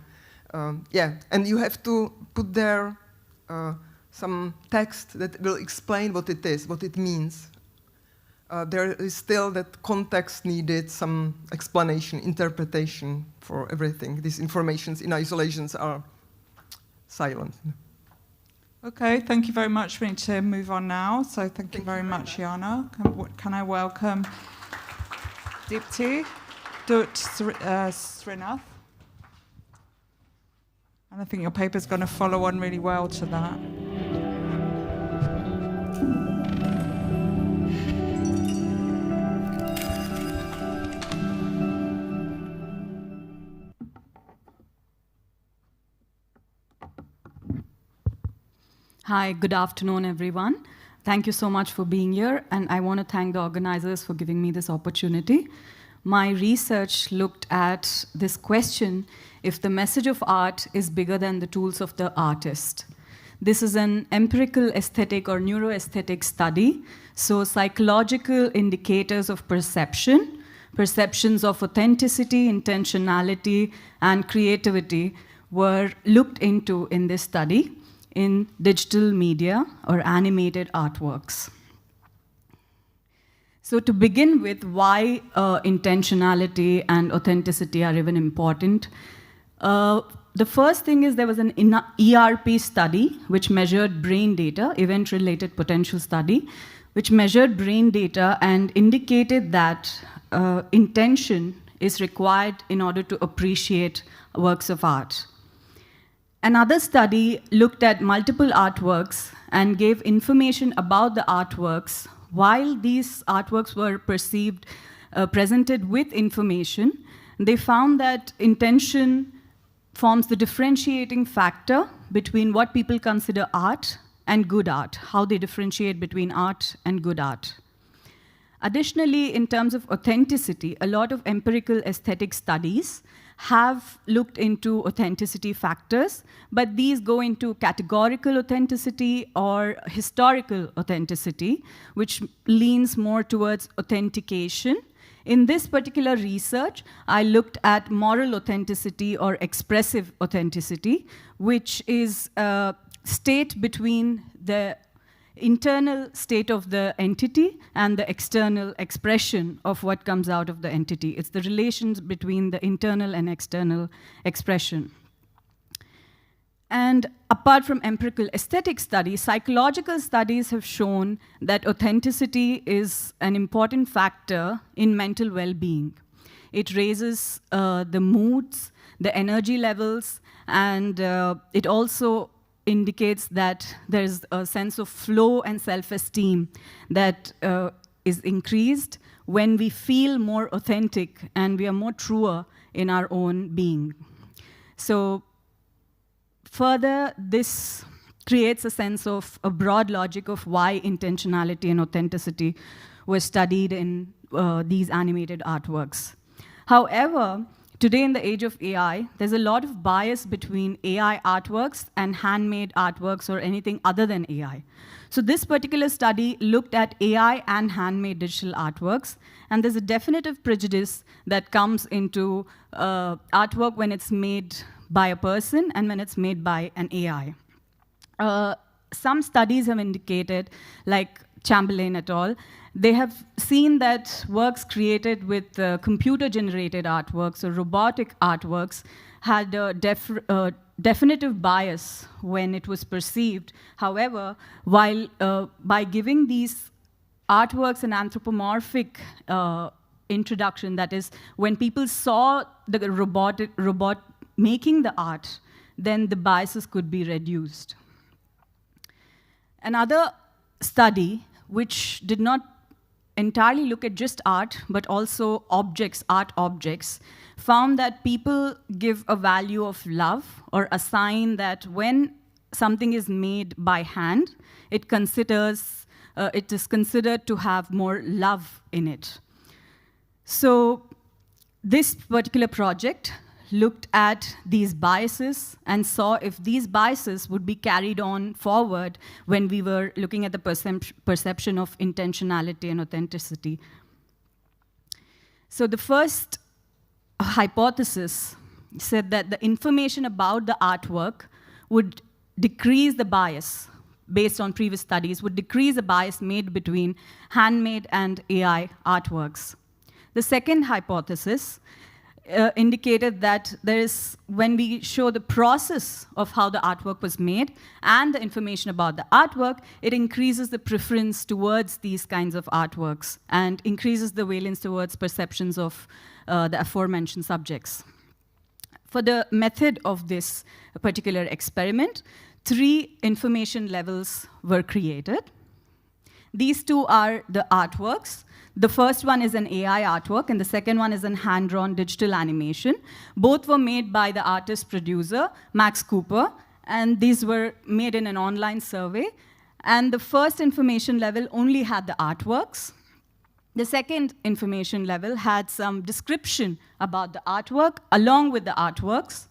yeah, and you have to put there some text that will explain what it is, what it means. There is still that context needed, some explanation, interpretation for everything. These informations in isolations are silent. Okay, thank you very much. We need to move on now. So thank you very much, Jana. Can I welcome Dipti Dut Srinath? And I think your paper's going to follow on really well to that. Hi, good afternoon, everyone. Thank you so much for being here, and I want to thank the organizers for giving me this opportunity. My research looked at this question, if the message of art is bigger than the tools of the artist. This is an empirical aesthetic or neuroaesthetic study, so psychological indicators of perception, perceptions of authenticity, intentionality, and creativity were looked into in this study in digital media or animated artworks. So to begin with, why intentionality and authenticity are even important. The first thing is there was an ERP study which measured brain data, event-related potential study, which measured brain data and indicated that intention is required in order to appreciate works of art. Another study looked at multiple artworks and gave information about the artworks while these artworks were presented with information. They found that intention forms the differentiating factor between what people consider art and good art, how they differentiate between art and good art. Additionally, in terms of authenticity, a lot of empirical aesthetic studies have looked into authenticity factors, but these go into categorical authenticity or historical authenticity, which leans more towards authentication. In this particular research, I looked at moral authenticity or expressive authenticity, which is a state between the internal state of the entity and the external expression of what comes out of the entity. It's the relations between the internal and external expression. And apart from empirical aesthetic studies, psychological studies have shown that authenticity is an important factor in mental well-being. It raises the moods, the energy levels, and it also indicates that there's a sense of flow and self-esteem that is increased when we feel more authentic and we are more truer in our own being. So further, this creates a sense of a broad logic of why intentionality and authenticity were studied in these animated artworks. However, today in the age of AI, there's a lot of bias between AI artworks and handmade artworks or anything other than AI. So this particular study looked at AI and handmade digital artworks, and there's a definitive prejudice that comes into artwork when it's made by a person and when it's made by an AI. Some studies have indicated, like Chamberlain et al., they have seen that works created with computer-generated artworks or robotic artworks had a definitive bias when it was perceived. However, while by giving these artworks an anthropomorphic introduction, that is, when people saw the robot making the art, then the biases could be reduced. Another study, which did not entirely look at just art, but also objects, art objects, found that people give a value of love or assign that when something is made by hand, it is considered to have more love in it. So this particular project looked at these biases and saw if these biases would be carried on forward when we were looking at the perception of intentionality and authenticity. So the first hypothesis said that the information about the artwork would decrease the bias based on previous studies, would decrease the bias made between handmade and AI artworks. The second hypothesis indicated that when we show the process of how the artwork was made and the information about the artwork, it increases the preference towards these kinds of artworks and increases the valence towards perceptions of the aforementioned subjects. For the method of this particular experiment, 3 information levels were created. These 2 are the artworks. The first one is an AI artwork, and the second one is an hand-drawn digital animation. Both were made by the artist-producer, Max Cooper, and these were made in an online survey. And the first information level only had the artworks. The second information level had some description about the artwork along with the artworks.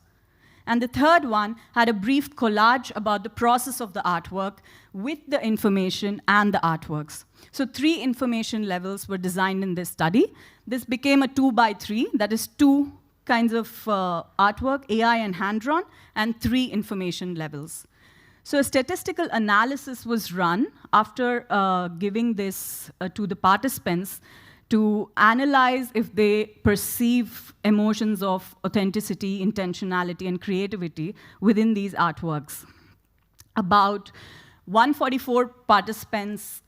And the third one had a brief collage about the process of the artwork with the information and the artworks. So 3 information levels were designed in this study. This became a 2x3, that is 2 kinds of artwork, AI and hand-drawn, and 3 information levels. So a statistical analysis was run after giving this to the participants to analyze if they perceive emotions of authenticity, intentionality, and creativity within these artworks. About 144 participants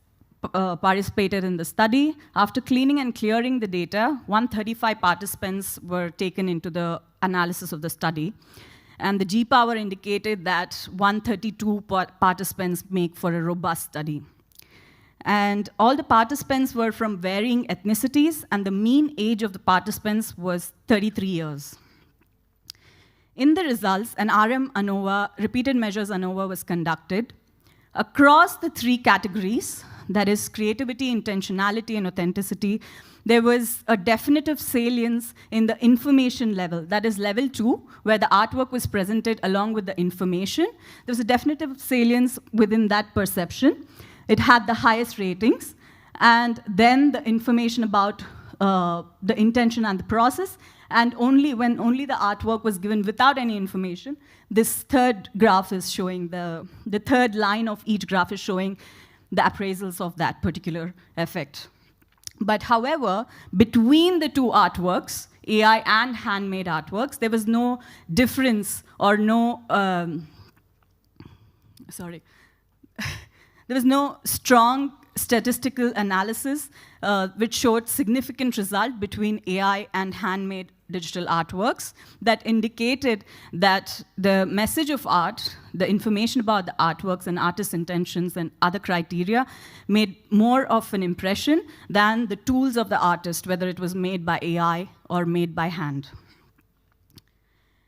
participated in the study. After cleaning and clearing the data, 135 participants were taken into the analysis of the study. And the G-power indicated that 132 participants make for a robust study. And all the participants were from varying ethnicities, and the mean age of the participants was 33 years. In the results, an RM ANOVA, repeated measures ANOVA, was conducted. Across the 3 categories, that is creativity, intentionality, and authenticity, there was a definitive salience in the information level, that is level 2, where the artwork was presented along with the information. There was a definitive salience within that perception. It had the highest ratings, and then the information about the intention and the process, and when only the artwork was given without any information, this third graph is showing the third line of each graph is showing the appraisals of that particular effect. But however, between the 2 artworks, AI and handmade artworks, there was no difference or no, there was no strong statistical analysis which showed significant result between AI and handmade digital artworks that indicated that the message of art, the information about the artworks and artist intentions and other criteria made more of an impression than the tools of the artist, whether it was made by AI or made by hand.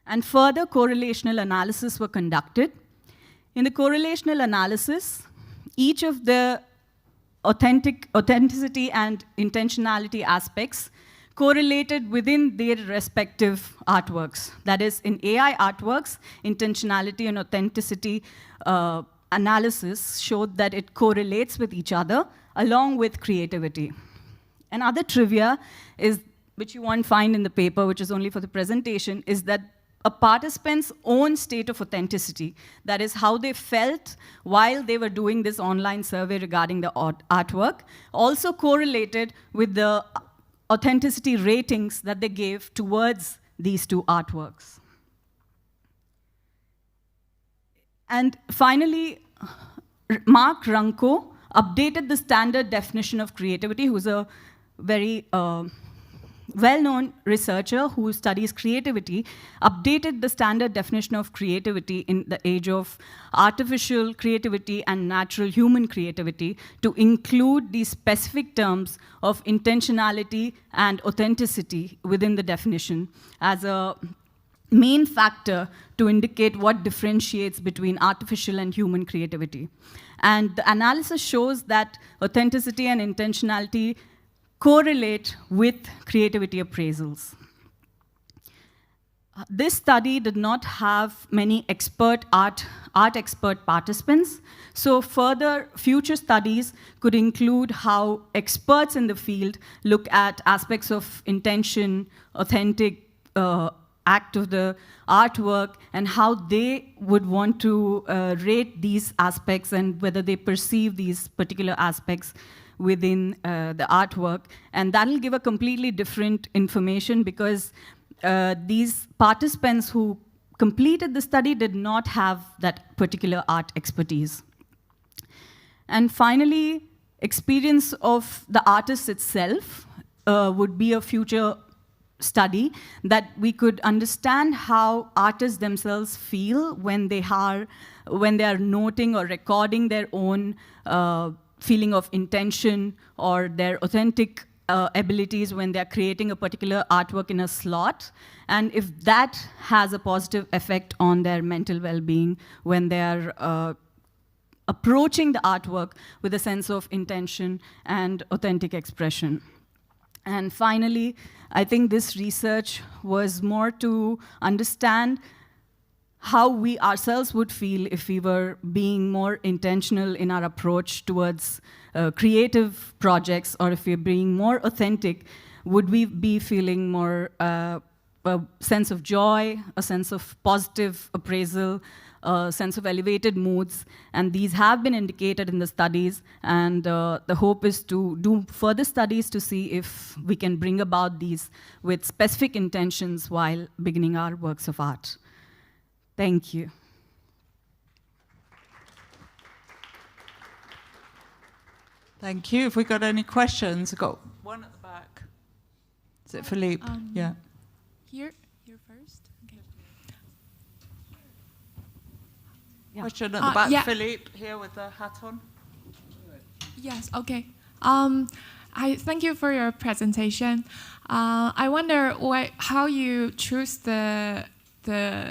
And further correlational analysis were conducted. In the correlational analysis, each of the authenticity and intentionality aspects correlated within their respective artworks. That is, in AI artworks, intentionality and authenticity analysis showed that it correlates with each other along with creativity. Another trivia is, which you won't find in the paper, which is only for the presentation, is that a participant's own state of authenticity, that is how they felt while they were doing this online survey regarding the artwork, also correlated with the authenticity ratings that they gave towards these 2 artworks. And finally, Mark Runco updated the standard definition of creativity, who's a very well-known researcher who studies creativity updated the standard definition of creativity in the age of artificial creativity and natural human creativity to include these specific terms of intentionality and authenticity within the definition as a main factor to indicate what differentiates between artificial and human creativity. And the analysis shows that authenticity and intentionality correlate with creativity appraisals. This study did not have many art expert participants, so further future studies could include how experts in the field look at aspects of intention, authentic act of the artwork, and how they would want to rate these aspects and whether they perceive these particular aspects within the artwork. And that'll give a completely different information because these participants who completed the study did not have that particular art expertise. And finally, experience of the artist itself would be a future study that we could understand how artists themselves feel when they are noting or recording their own feeling of intention or their authentic abilities when they're creating a particular artwork in a slot, and if that has a positive effect on their mental well-being when they're approaching the artwork with a sense of intention and authentic expression. And finally, I think this research was more to understand how we ourselves would feel if we were being more intentional in our approach towards creative projects, or if we're being more authentic, would we be feeling more a sense of joy, a sense of positive appraisal, a sense of elevated moods, and these have been indicated in the studies, and the hope is to do further studies to see if we can bring about these with specific intentions while beginning our works of art. Thank you. Thank you. If we got any questions, I've got one at the back. Is it Philippe? Yeah. Here first. Okay. Yeah. Question at the back, yeah. Philippe, here with the hat on. Yes, okay. I thank you for your presentation. I wonder how you choose the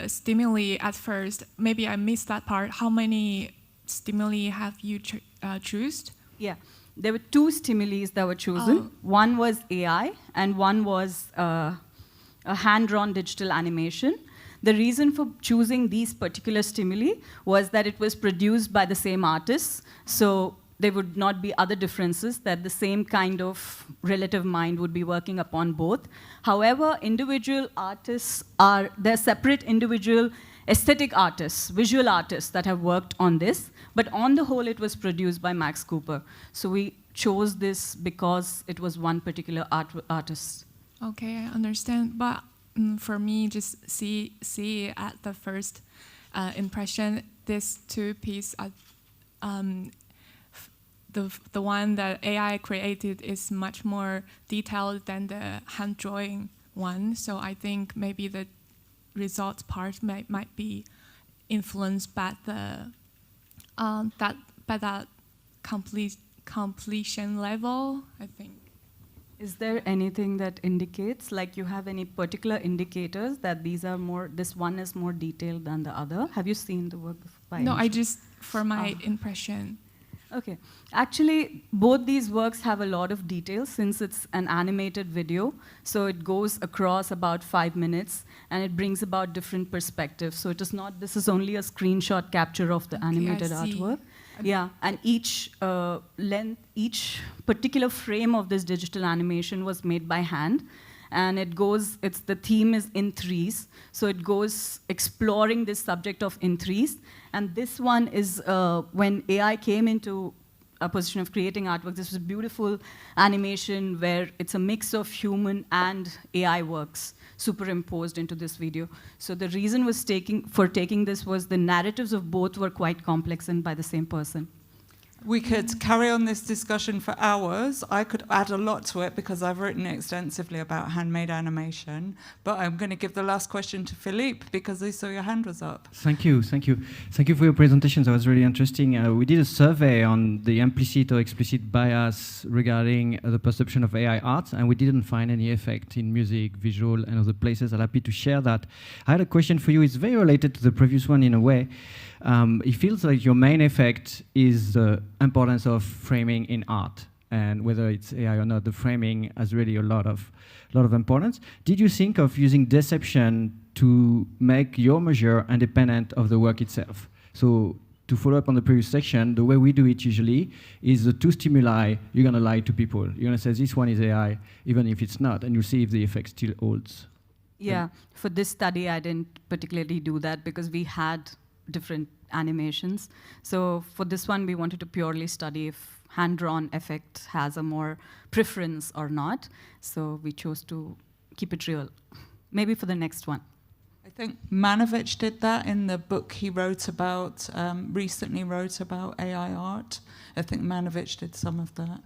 stimuli at first. Maybe I missed that part. How many stimuli have you chosen? Yeah, there were two stimuli that were chosen. One was AI, and one was a hand-drawn digital animation. The reason for choosing these particular stimuli was that it was produced by the same artists, so there would not be other differences, that the same kind of relative mind would be working upon both. However, individual artists they're separate individual aesthetic artists, visual artists that have worked on this, but on the whole, it was produced by Max Cooper. So we chose this because it was one particular artist. Okay, I understand, but for me, just see at the first impression, these two pieces are the one that AI created is much more detailed than the hand drawing one. So I think maybe the results part might be influenced by the that completion level, I think. Is there anything that indicates, like you have any particular indicators that this one is more detailed than the other? Have you seen the work by No, I just, for my impression. Okay. Actually, both these works have a lot of detail since it's an animated video. So it goes across about 5 minutes, and it brings about different perspectives. So it is not, this is only a screenshot capture of the animated artwork. Yeah, and each particular frame of this digital animation was made by hand. And the theme is in threes. So it goes exploring this subject of in threes. And this one is when AI came into a position of creating artwork, this was a beautiful animation where it's a mix of human and AI works superimposed into this video. So the reason for taking this was the narratives of both were quite complex and by the same person. We could carry on this discussion for hours. I could add a lot to it because I've written extensively about handmade animation. But I'm going to give the last question to Philippe because I saw your hand was up. Thank you for your presentation. That was really interesting. We did a survey on the implicit or explicit bias regarding the perception of AI art, and we didn't find any effect in music, visual, and other places. I'm happy to share that. I had a question for you. It's very related to the previous one in a way. It feels like your main effect is the importance of framing in art, and whether it's AI or not, the framing has really a lot of importance. Did you think of using deception to make your measure independent of the work itself? So to follow up on the previous section, the way we do it usually is the two stimuli, you're going to lie to people. You're going to say this one is AI, even if it's not, and you'll see if the effect still holds. Yeah, for this study, I didn't particularly do that because we had different animations. So for this one, we wanted to purely study if hand-drawn effect has a more preference or not. So we chose to keep it real. Maybe for the next one. I think Manovich did that in the book he wrote about, recently wrote about AI art. I think Manovich did some of that.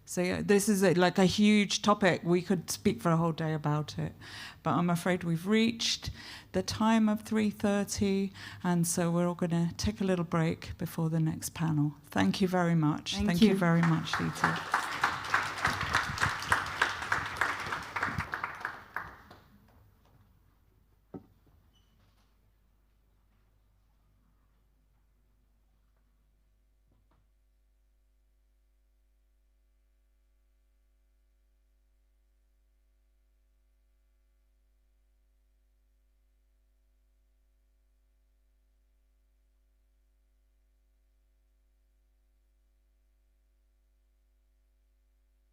So yeah, this is like a huge topic. We could speak for a whole day about it. But I'm afraid we've reached the time of 3:30, and so we're all going to take a little break before the next panel. Thank you very much. Thank you very much, Lita.